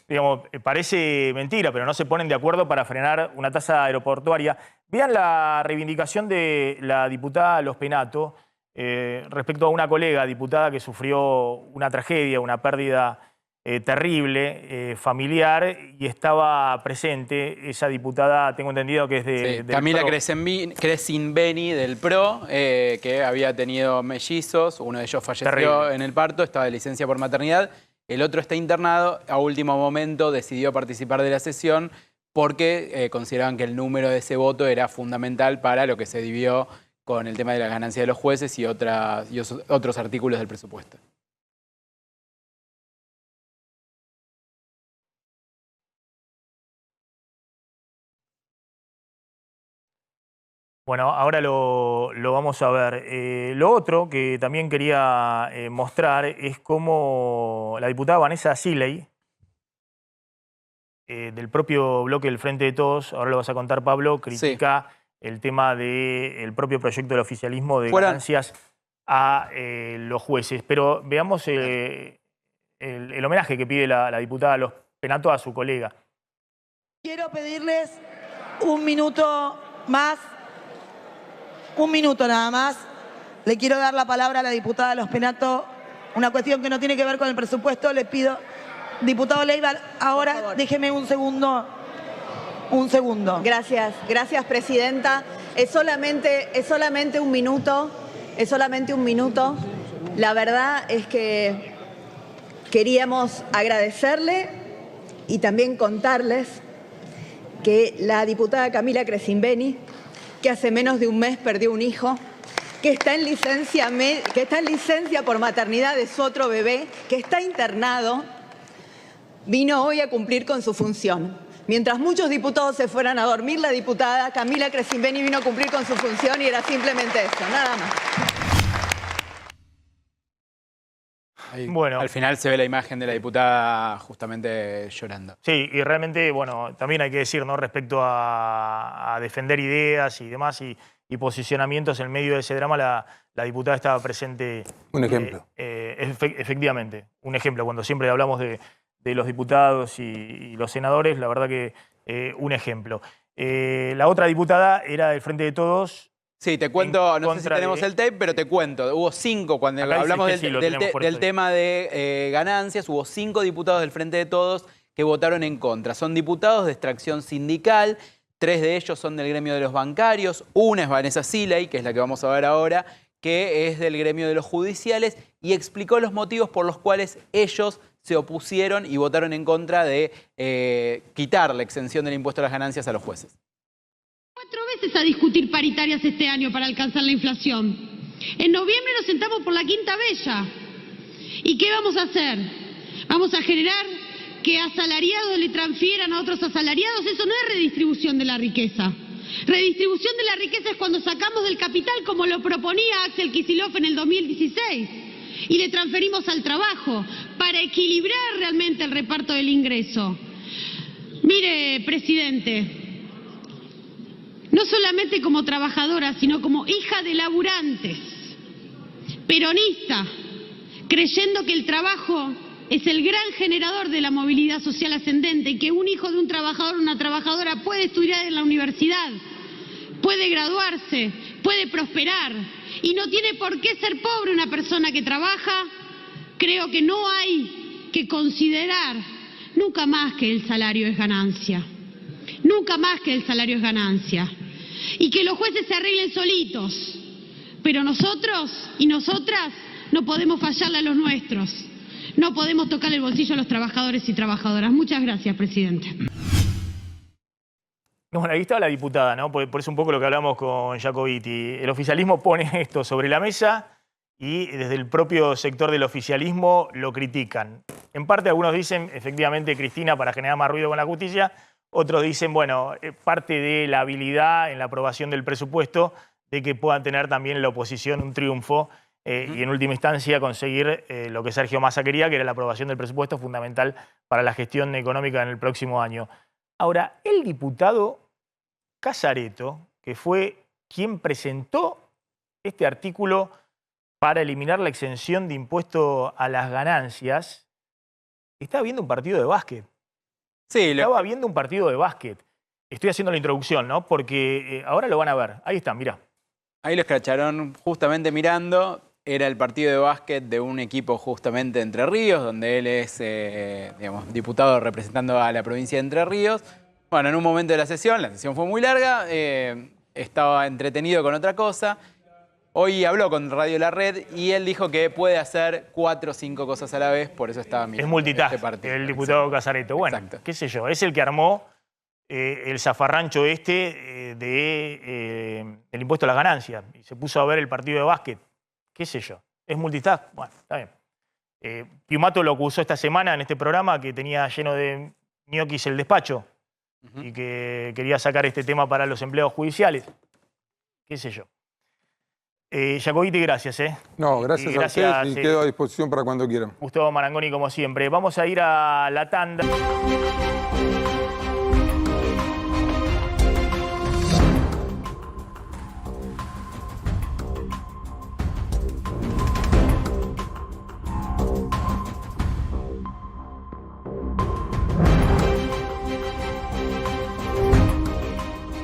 digamos, parece mentira, pero no se ponen de acuerdo para frenar una tasa aeroportuaria. Vean la reivindicación de la diputada Los Penato respecto a una colega diputada que sufrió una tragedia, una pérdida terrible, familiar, y estaba presente esa diputada, tengo entendido que es de Camila Crescimbeni del PRO, que había tenido mellizos, uno de ellos falleció en el parto, estaba de licencia por maternidad, el otro está internado, a último momento decidió participar de la sesión porque consideraban que el número de ese voto era fundamental para lo que se dividió con el tema de la ganancia de los jueces y otros artículos del presupuesto. Bueno, ahora lo vamos a ver. Lo otro que también quería mostrar es cómo la diputada Vanessa Ziley, del propio bloque del Frente de Todos, ahora lo vas a contar Pablo, critica el tema del propio proyecto del oficialismo de ganancias a los jueces. Pero veamos el homenaje que pide la diputada Los Penato a su colega. Quiero pedirles un minuto más. Un minuto nada más. Le quiero dar la palabra a la diputada Los Penato. Una cuestión que no tiene que ver con el presupuesto. Le pido, diputado Leiva, ahora déjeme un segundo. Un segundo. Gracias, presidenta. Es solamente un minuto. Es solamente un minuto. La verdad es que queríamos agradecerle y también contarles que la diputada Camila Crescimbeni, que hace menos de un mes perdió un hijo, que está en licencia por maternidad de su otro bebé, que está internado, vino hoy a cumplir con su función. Mientras muchos diputados se fueran a dormir, la diputada Camila Crescimbeni vino a cumplir con su función y era simplemente eso, nada más. Bueno, al final se ve la imagen de la diputada justamente llorando. Sí, y realmente, bueno, también hay que decir, ¿no?, respecto a defender ideas y demás y posicionamientos en medio de ese drama, la diputada estaba presente. Un ejemplo. Efectivamente, un ejemplo. Cuando siempre hablamos de los diputados y los senadores, la verdad que un ejemplo. La otra diputada era del Frente de Todos. Sí, te cuento, no sé si tenemos el tape, pero te cuento. Hubo 5, cuando hablamos del tema de ganancias, hubo 5 diputados del Frente de Todos que votaron en contra. Son diputados de extracción sindical, 3 de ellos son del gremio de los bancarios, una es Vanessa Ziley, que es la que vamos a ver ahora, que es del gremio de los judiciales, y explicó los motivos por los cuales ellos se opusieron y votaron en contra de quitar la exención del impuesto a las ganancias a los jueces. 4 veces a discutir paritarias este año para alcanzar la inflación. En noviembre nos sentamos por la Quinta Bella. ¿Y qué vamos a hacer? ¿Vamos a generar que asalariados le transfieran a otros asalariados? Eso no es redistribución de la riqueza. Redistribución de la riqueza es cuando sacamos del capital, como lo proponía Axel Kicillof en el 2016, y le transferimos al trabajo para equilibrar realmente el reparto del ingreso. Mire, presidente, no solamente como trabajadora, sino como hija de laburantes, peronista, creyendo que el trabajo es el gran generador de la movilidad social ascendente y que un hijo de un trabajador o una trabajadora puede estudiar en la universidad, puede graduarse, puede prosperar y no tiene por qué ser pobre una persona que trabaja, creo que no hay que considerar nunca más que el salario es ganancia. Nunca más que el salario es ganancia. Y que los jueces se arreglen solitos. Pero nosotros y nosotras no podemos fallarle a los nuestros. No podemos tocar el bolsillo a los trabajadores y trabajadoras. Muchas gracias, presidente. Bueno, ahí estaba la diputada, ¿no? Por eso un poco lo que hablamos con Jacobiti. El oficialismo pone esto sobre la mesa y desde el propio sector del oficialismo lo critican. En parte algunos dicen, efectivamente, Cristina, para generar más ruido con la justicia. Otros dicen, bueno, parte de la habilidad en la aprobación del presupuesto de que puedan tener también la oposición un triunfo y en última instancia conseguir lo que Sergio Massa quería, que era la aprobación del presupuesto fundamental para la gestión económica en el próximo año. Ahora, el diputado Casareto, que fue quien presentó este artículo para eliminar la exención de impuesto a las ganancias, estaba viendo un partido de básquet. Sí, estaba viendo un partido de básquet. Estoy haciendo la introducción, ¿no? Porque ahora lo van a ver. Ahí está, mirá. Ahí lo escracharon justamente mirando. era el partido de básquet de un equipo justamente de Entre Ríos, donde él es digamos, diputado representando a la provincia de Entre Ríos. Bueno, en un momento de la sesión fue muy larga, estaba entretenido con otra cosa. Hoy habló con Radio La Red y él dijo que puede hacer 4 o 5 cosas a la vez, por eso estaba mirando. Es multitask, el diputado Casareto. Bueno, qué sé yo, es el que armó el zafarrancho del impuesto a las ganancias y se puso a ver el partido de básquet. Qué sé yo, es multitask. Bueno, está bien. Piumato lo acusó esta semana en este programa que tenía lleno de ñoquis el despacho y que quería sacar este tema para los empleados judiciales. Qué sé yo. Jacobiti, gracias. No, gracias a ustedes y quedo a disposición para cuando quieran. Gustavo Marangoni, como siempre. Vamos a ir a la tanda.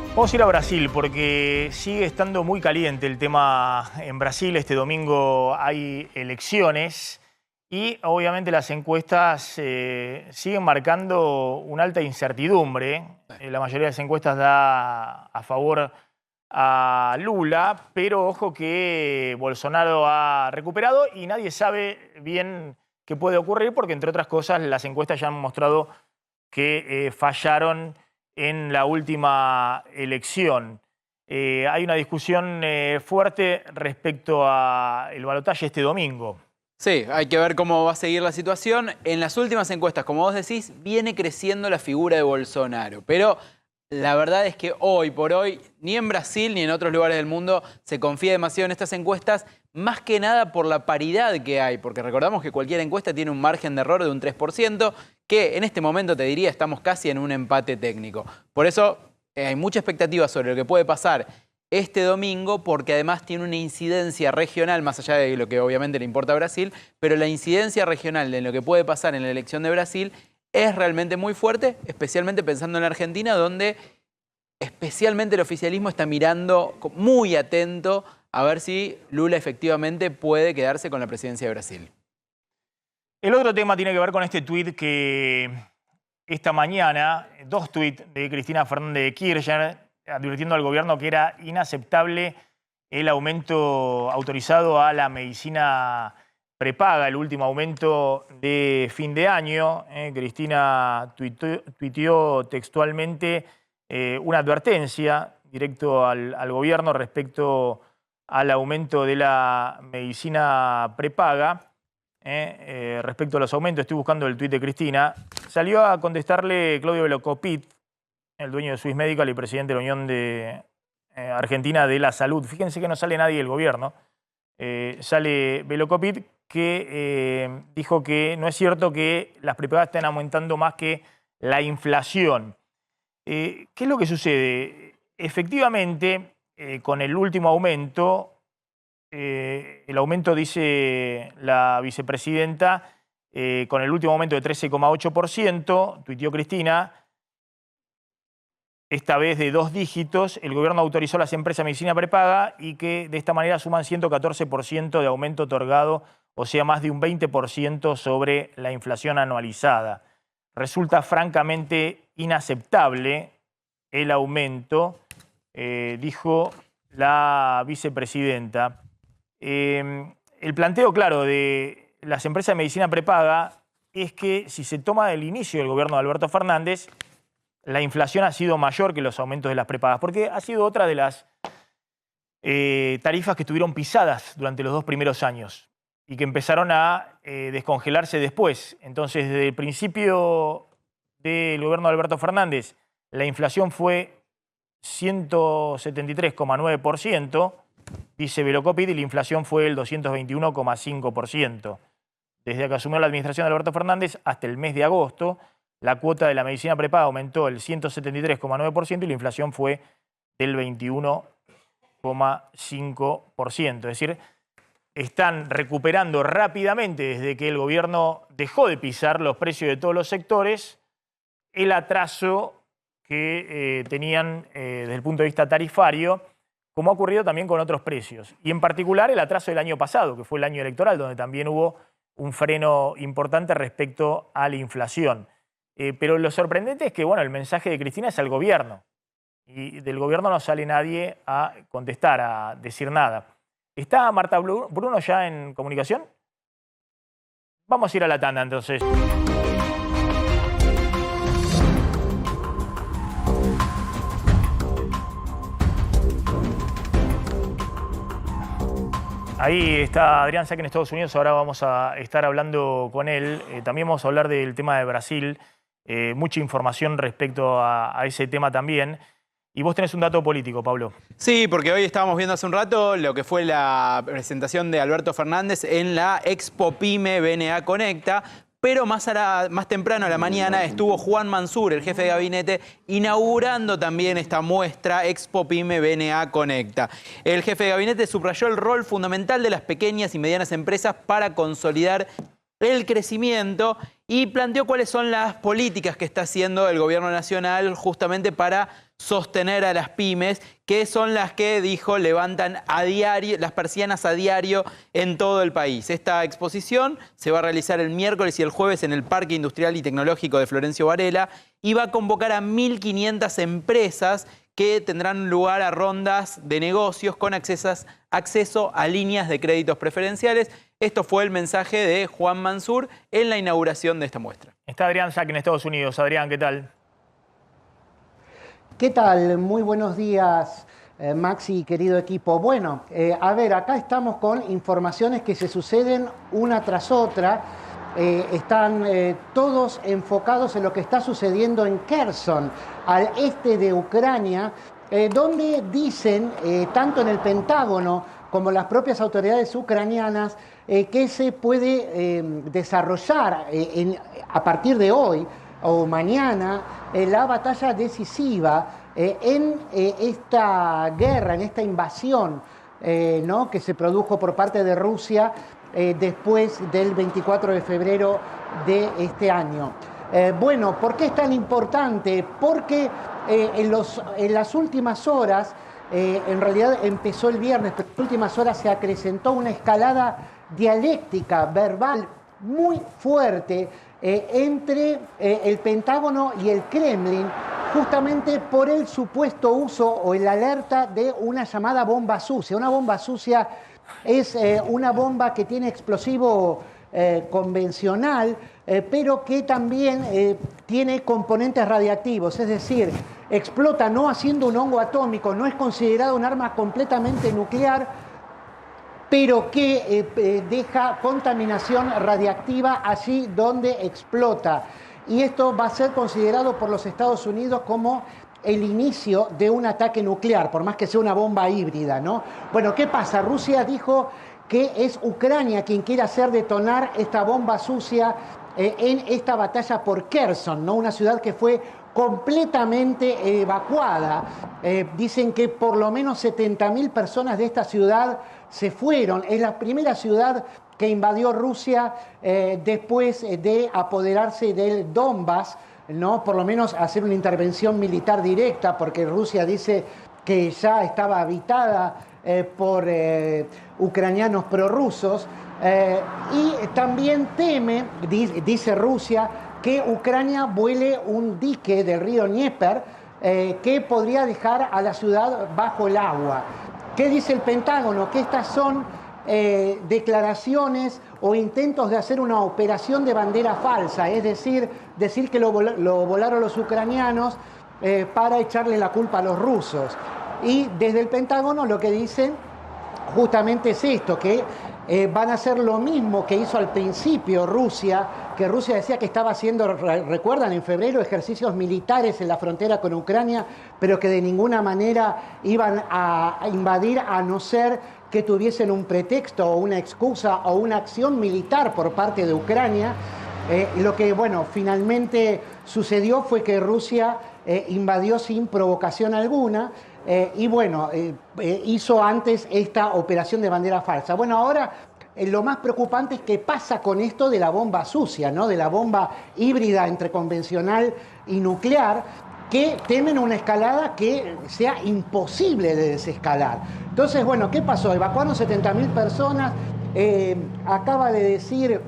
Vamos a ir a Brasil porque sigue estando muy caliente el tema en Brasil. Este domingo hay elecciones y obviamente las encuestas siguen marcando una alta incertidumbre. La mayoría de las encuestas da a favor a Lula, pero ojo que Bolsonaro ha recuperado y nadie sabe bien qué puede ocurrir porque, entre otras cosas, las encuestas ya han mostrado que fallaron en la última elección. Hay una discusión fuerte respecto al balotaje este domingo. Sí, hay que ver cómo va a seguir la situación. En las últimas encuestas, como vos decís, viene creciendo la figura de Bolsonaro. Pero la verdad es que hoy por hoy, ni en Brasil ni en otros lugares del mundo se confía demasiado en estas encuestas, más que nada por la paridad que hay, porque recordamos que cualquier encuesta tiene un margen de error de un 3%, que en este momento, te diría, estamos casi en un empate técnico. Por eso hay mucha expectativa sobre lo que puede pasar este domingo, porque además tiene una incidencia regional, más allá de lo que obviamente le importa a Brasil, pero la incidencia regional de lo que puede pasar en la elección de Brasil es realmente muy fuerte, especialmente pensando en la Argentina, donde especialmente el oficialismo está mirando muy atento a ver si Lula efectivamente puede quedarse con la presidencia de Brasil. El otro tema tiene que ver con este tuit que esta mañana, 2 tuits de Cristina Fernández de Kirchner, advirtiendo al gobierno que era inaceptable el aumento autorizado a la medicina prepaga, el último aumento de fin de año. Cristina tuiteó textualmente una advertencia directo al gobierno respecto al aumento de la medicina prepaga. Respecto a los aumentos, estoy buscando el tuit de Cristina. Salió a contestarle Claudio Velocopit, el dueño de Swiss Medical y presidente de la Unión de Argentina de la Salud. Fíjense que no sale nadie del gobierno. Sale Velocopit, que dijo que no es cierto que las prepagadas estén aumentando más que la inflación. ¿Qué es lo que sucede? Efectivamente, con el último aumento, el aumento, dice la vicepresidenta, con el último aumento de 13,8%, tuiteó Cristina, esta vez de 2 dígitos, el gobierno autorizó a las empresas de medicina prepaga y que de esta manera suman 114% de aumento otorgado, o sea, más de un 20% sobre la inflación anualizada. Resulta francamente inaceptable el aumento, dijo la vicepresidenta. El planteo, claro, de las empresas de medicina prepaga es que si se toma del inicio del gobierno de Alberto Fernández, la inflación ha sido mayor que los aumentos de las prepagas, porque ha sido otra de las tarifas que estuvieron pisadas durante los 2 primeros años y que empezaron a descongelarse después. Entonces, desde el principio del gobierno de Alberto Fernández, la inflación fue 173,9%, dice Velocopit, y la inflación fue el 221,5%. Desde que asumió la administración de Alberto Fernández hasta el mes de agosto, la cuota de la medicina prepaga aumentó el 173,9% y la inflación fue del 21,5%. Es decir, están recuperando rápidamente, desde que el gobierno dejó de pisar los precios de todos los sectores, el atraso que tenían desde el punto de vista tarifario como ha ocurrido también con otros precios. Y en particular el atraso del año pasado, que fue el año electoral, donde también hubo un freno importante respecto a la inflación. Pero lo sorprendente es que, bueno, el mensaje de Cristina es al gobierno. Y del gobierno no sale nadie a contestar, a decir nada. ¿Está Marta Bruno ya en comunicación? Vamos a ir a la tanda entonces. Ahí está Adrián Saque en Estados Unidos, ahora vamos a estar hablando con él. También vamos a hablar del tema de Brasil, mucha información respecto a ese tema también. Y vos tenés un dato político, Pablo. Sí, porque hoy estábamos viendo hace un rato lo que fue la presentación de Alberto Fernández en la Expo Pyme BNA Conecta. Pero más temprano a la mañana estuvo Juan Mansur, el jefe de gabinete, inaugurando también esta muestra Expo Pyme BNA Conecta. El jefe de gabinete subrayó el rol fundamental de las pequeñas y medianas empresas para consolidar el crecimiento y planteó cuáles son las políticas que está haciendo el gobierno nacional justamente para sostener a las pymes, que son las que, dijo, levantan a diario, las persianas a diario en todo el país. Esta exposición se va a realizar el miércoles y el jueves en el Parque Industrial y Tecnológico de Florencio Varela y va a convocar a 1.500 empresas que tendrán lugar a rondas de negocios con acceso a líneas de créditos preferenciales. Esto fue el mensaje de Juan Mansur en la inauguración de esta muestra. Está Adrián Saque en Estados Unidos. Adrián, ¿qué tal? ¿Qué tal? Muy buenos días, Maxi, querido equipo. Bueno, a ver, acá estamos con informaciones que se suceden una tras otra. Están todos enfocados en lo que está sucediendo en Kherson, al este de Ucrania, donde dicen, tanto en el Pentágono como las propias autoridades ucranianas, que se puede desarrollar a partir de hoy o mañana la batalla decisiva en esta guerra, en esta invasión ¿no? que se produjo por parte de Rusia después del 24 de febrero de este año. Bueno, ¿por qué es tan importante? Porque en las últimas horas, en realidad empezó el viernes, pero en las últimas horas se acrecentó una escalada dialéctica, verbal, muy fuerte entre el Pentágono y el Kremlin, justamente por el supuesto uso o el alerta de una llamada bomba sucia. Una bomba sucia es una bomba que tiene explosivo convencional, pero que también tiene componentes radiactivos, es decir, explota no haciendo un hongo atómico, no es considerado un arma completamente nuclear, pero que deja contaminación radiactiva allí donde explota. Y esto va a ser considerado por los Estados Unidos como el inicio de un ataque nuclear, por más que sea una bomba híbrida, ¿no? Bueno, ¿qué pasa? Rusia dijo que es Ucrania quien quiere hacer detonar esta bomba sucia en esta batalla por Kherson, ¿no? Una ciudad que fue completamente evacuada. Dicen que por lo menos 70.000 personas de esta ciudad se fueron. Es la primera ciudad que invadió Rusia después de apoderarse del Donbass, ¿no? Por lo menos hacer una intervención militar directa, porque Rusia dice que ya estaba habitada por ucranianos prorrusos. Y también teme, dice Rusia, que Ucrania vuele un dique del río Dnieper que podría dejar a la ciudad bajo el agua. ¿Qué dice el Pentágono? Que estas son declaraciones o intentos de hacer una operación de bandera falsa, es decir que lo volaron los ucranianos para echarle la culpa a los rusos. Y desde el Pentágono lo que dicen justamente es esto, que van a hacer lo mismo que hizo al principio Rusia, que Rusia decía que estaba haciendo, recuerdan, en febrero ejercicios militares en la frontera con Ucrania, pero que de ninguna manera iban a invadir a no ser que tuviesen un pretexto o una excusa o una acción militar por parte de Ucrania. Lo que, bueno, finalmente sucedió fue que Rusia invadió sin provocación alguna y, bueno, hizo antes esta operación de bandera falsa. Bueno, ahora lo más preocupante es qué pasa con esto de la bomba sucia, ¿no? De la bomba híbrida entre convencional y nuclear, que temen una escalada que sea imposible de desescalar. Entonces, bueno, ¿qué pasó? Evacuaron 70.000 personas. Acaba de decir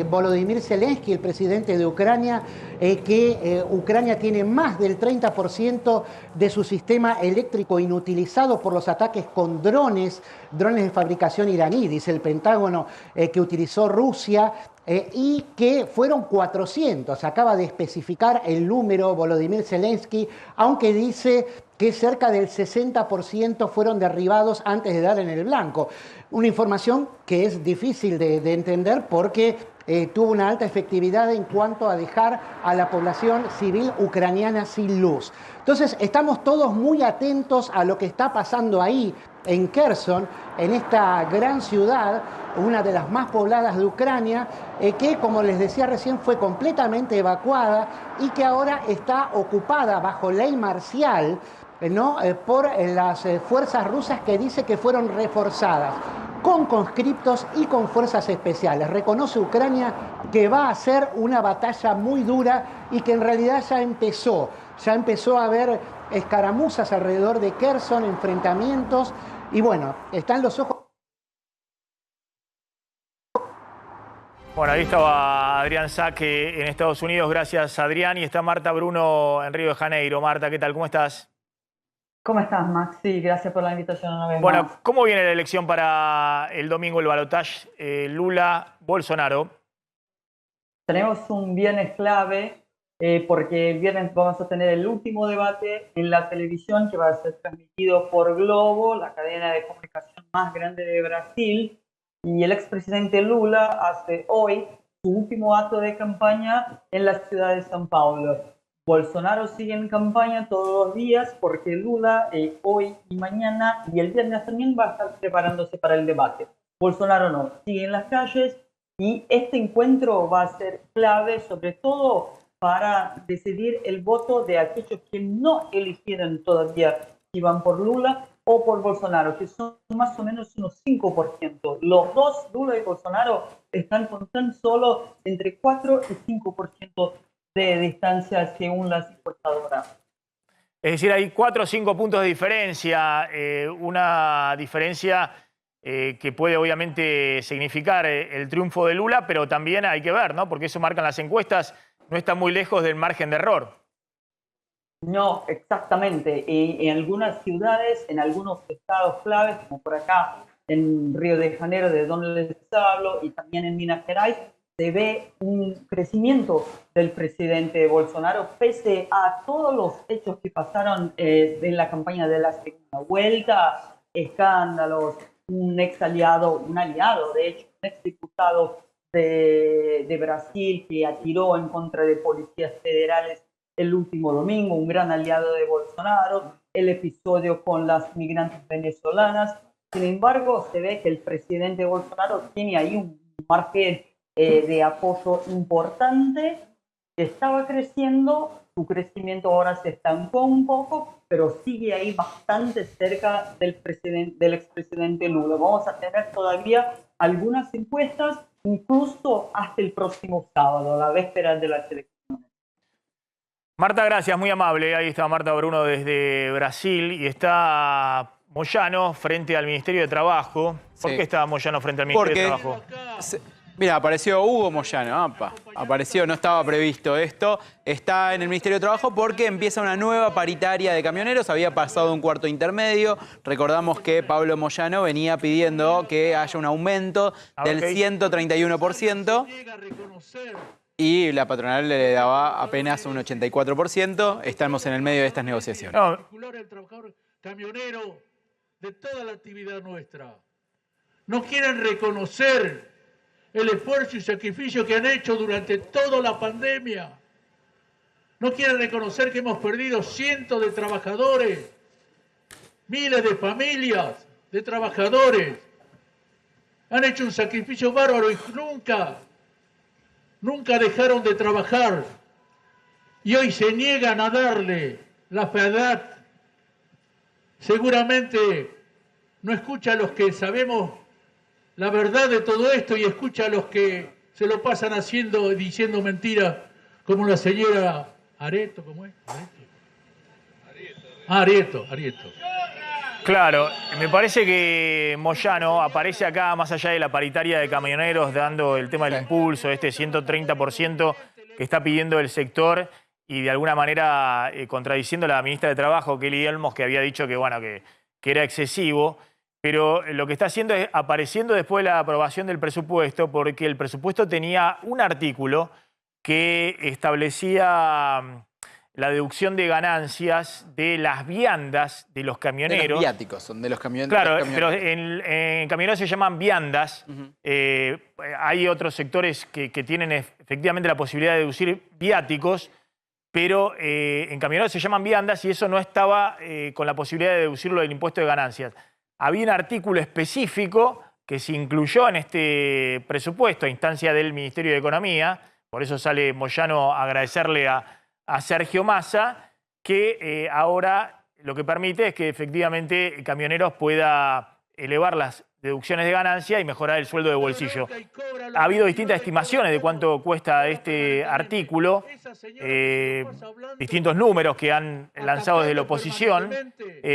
Volodymyr Zelensky, el presidente de Ucrania, que Ucrania tiene más del 30% de su sistema eléctrico inutilizado por los ataques con drones de fabricación iraní, dice el Pentágono, que utilizó Rusia, y que fueron 400. Acaba de especificar el número Volodymyr Zelensky, aunque dice que cerca del 60% fueron derribados antes de dar en el blanco. Una información que es difícil de entender porque tuvo una alta efectividad en cuanto a dejar a la población civil ucraniana sin luz. Entonces, estamos todos muy atentos a lo que está pasando ahí, en Kherson, en esta gran ciudad, una de las más pobladas de Ucrania, que, como les decía recién, fue completamente evacuada y que ahora está ocupada bajo ley marcial, ¿no? Por las fuerzas rusas, que dice que fueron reforzadas con conscriptos y con fuerzas especiales. Reconoce Ucrania que va a ser una batalla muy dura y que en realidad ya empezó a haber escaramuzas alrededor de Kherson, enfrentamientos, y bueno, están los ojos. Bueno, ahí estaba Adrián Saque en Estados Unidos. Gracias, Adrián. Y está Marta Bruno en Río de Janeiro. Marta, ¿qué tal? ¿Cómo estás? ¿Cómo estás, Maxi? Gracias por la invitación una vez Bueno, más. ¿cómo viene la elección para el domingo, el balotaje Lula-Bolsonaro? Tenemos un viernes clave porque el viernes vamos a tener el último debate en la televisión, que va a ser transmitido por Globo, la cadena de comunicación más grande de Brasil. Y el expresidente Lula hace hoy su último acto de campaña en la ciudad de São Paulo. Bolsonaro sigue en campaña todos los días porque Lula hoy y mañana y el viernes también va a estar preparándose para el debate. Bolsonaro no, sigue en las calles y este encuentro va a ser clave, sobre todo para decidir el voto de aquellos que no eligieron todavía si van por Lula o por Bolsonaro, que son más o menos unos 5%. Los dos, Lula y Bolsonaro, están con tan solo entre 4 y 5% de distancia según las encuestadoras. Es decir, hay 4 o 5 puntos de diferencia, una diferencia que puede obviamente significar el triunfo de Lula, pero también hay que ver, ¿no? Porque eso marcan las encuestas, no está muy lejos del margen de error. No, exactamente. Y en algunas ciudades, en algunos estados claves, como por acá en Río de Janeiro, de donde les hablo, y también en Minas Gerais, se ve un crecimiento del presidente Bolsonaro, pese a todos los hechos que pasaron en la campaña de la segunda vuelta, escándalos, un aliado, de hecho, un exdiputado de Brasil que atiró en contra de policías federales el último domingo, un gran aliado de Bolsonaro, el episodio con las migrantes venezolanas. Sin embargo, se ve que el presidente Bolsonaro tiene ahí un margen de apoyo importante, que estaba creciendo, su crecimiento ahora se estancó un poco, pero sigue ahí bastante cerca del expresidente Lula. Vamos a tener todavía algunas encuestas, incluso hasta el próximo sábado, a la víspera de las elecciones. Marta, gracias, muy amable. Ahí está Marta Bruno desde Brasil y está Moyano frente al Ministerio de Trabajo. ¿Por qué está Moyano frente al Ministerio de Trabajo? Mira, apareció Hugo Moyano, apareció, no estaba previsto esto. Está en el Ministerio de Trabajo porque empieza una nueva paritaria de camioneros. Había pasado un cuarto intermedio. Recordamos que Pablo Moyano venía pidiendo que haya un aumento del 131%. Y la patronal le daba apenas un 84%. Estamos en el medio de estas negociaciones. El trabajador camionero de toda la actividad nuestra. No quieren reconocer el esfuerzo y sacrificio que han hecho durante toda la pandemia. No quieren reconocer que hemos perdido cientos de trabajadores, miles de familias de trabajadores. Han hecho un sacrificio bárbaro y nunca dejaron de trabajar. Y hoy se niegan a darle la verdad. Seguramente no escucha a los que sabemos la verdad de todo esto y escucha a los que se lo pasan diciendo mentiras, como la señora Areto, ¿cómo es? Arieto. Claro, me parece que Moyano aparece acá, más allá de la paritaria de camioneros, dando el tema del impulso, este 130% que está pidiendo el sector y de alguna manera contradiciendo a la ministra de Trabajo, Kelly Olmos, que había dicho que, bueno, que era excesivo. Pero lo que está haciendo es apareciendo después de la aprobación del presupuesto, porque el presupuesto tenía un artículo que establecía la deducción de ganancias de las viandas de los camioneros. De los viáticos, son de los camioneros. Claro, pero en camioneros se llaman viandas. Hay otros sectores que tienen efectivamente la posibilidad de deducir viáticos, pero en camioneros se llaman viandas y eso no estaba con la posibilidad de deducirlo del impuesto de ganancias. Había un artículo específico que se incluyó en este presupuesto a instancia del Ministerio de Economía, por eso sale Moyano a agradecerle a Sergio Massa, que ahora lo que permite es que efectivamente Camioneros pueda elevar las deducciones de ganancia y mejorar el sueldo de bolsillo. Ha habido distintas estimaciones de cuánto cuesta este artículo, distintos números que han lanzado desde la oposición,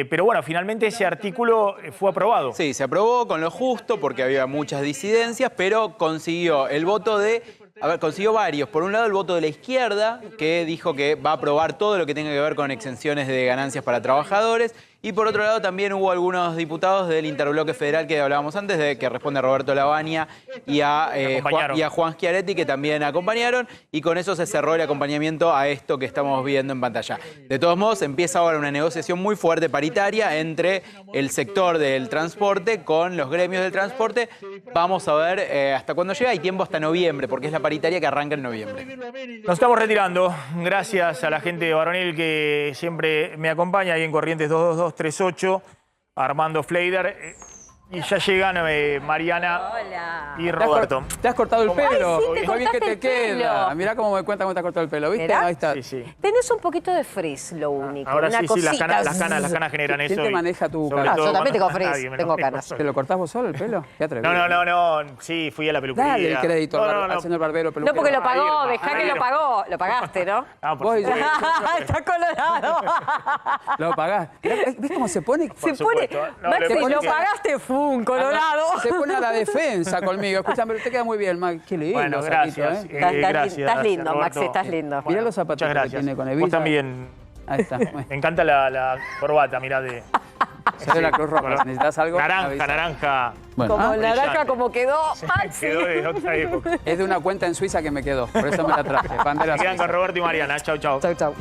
pero bueno, finalmente ese artículo fue aprobado. Sí, se aprobó con lo justo porque había muchas disidencias, pero consiguió el voto de... A ver, consiguió varios. Por un lado, el voto de la izquierda, que dijo que va a aprobar todo lo que tenga que ver con exenciones de ganancias para trabajadores. Y por otro lado, también hubo algunos diputados del Interbloque Federal que hablábamos antes, que responde a Roberto Lavagna y a Juan Schiaretti, que también acompañaron. Y con eso se cerró el acompañamiento a esto que estamos viendo en pantalla. De todos modos, empieza ahora una negociación muy fuerte paritaria entre el sector del transporte con los gremios del transporte. Vamos a ver hasta cuándo llega. Hay tiempo hasta noviembre, porque es la paritaria que arranca en noviembre. Nos estamos retirando. Gracias a la gente de Varonil que siempre me acompaña ahí en Corrientes 22238, Armando Fleider. Y ya llegan Mariana y Roberto. Te has cortado el pelo. Ay, sí, te Muy bien que cortaste te el queda. pelo. Mirá cómo me cuenta cómo te has cortado el pelo, ¿viste? Mirá. Ahí está. Sí, sí. Tenés un poquito de frizz, lo único. Ahora una sí, cosita. las canas generan eso. ¿Quién te maneja tu sobre cara? todo Yo también tengo cuando frizz, nadie me lo tengo deja. canas. ¿Te lo cortás vos solo el pelo? Qué atrevido. No. Sí, fui a la peluquería. Dale el crédito No. al señor barbero peluquero. No, porque lo pagó, Irma, dejá que lo Irma. pagó. Lo pagaste, ¿no? Ah, por Vos y supuesto. Está colorado. Lo pagás. ¿Ves cómo se pone? Se pone. supuesto. No, Maxi, le lo pone- pagaste, fum, colorado. Se pone a la defensa conmigo. Escuchame, pero te queda muy bien, Max. Qué lindo. Bueno, saquito, gracias. Estás lindo, Roberto. Maxi, estás lindo. Mirá los zapatos Muchas que gracias. tiene con Vos Evita. también. Ahí está. Me encanta la corbata, mirá, de... Se ve la Cruz Roja. Si necesitas algo, Naranja, avisa. naranja. Bueno. Como Ah, naranja, como quedó Maxi. Quedó de otra época. Es de una cuenta en Suiza que me quedó. Por eso me la traje. Bandera Se quedan suiza. con Roberto y Mariana. Chau, chau. Chau, chau.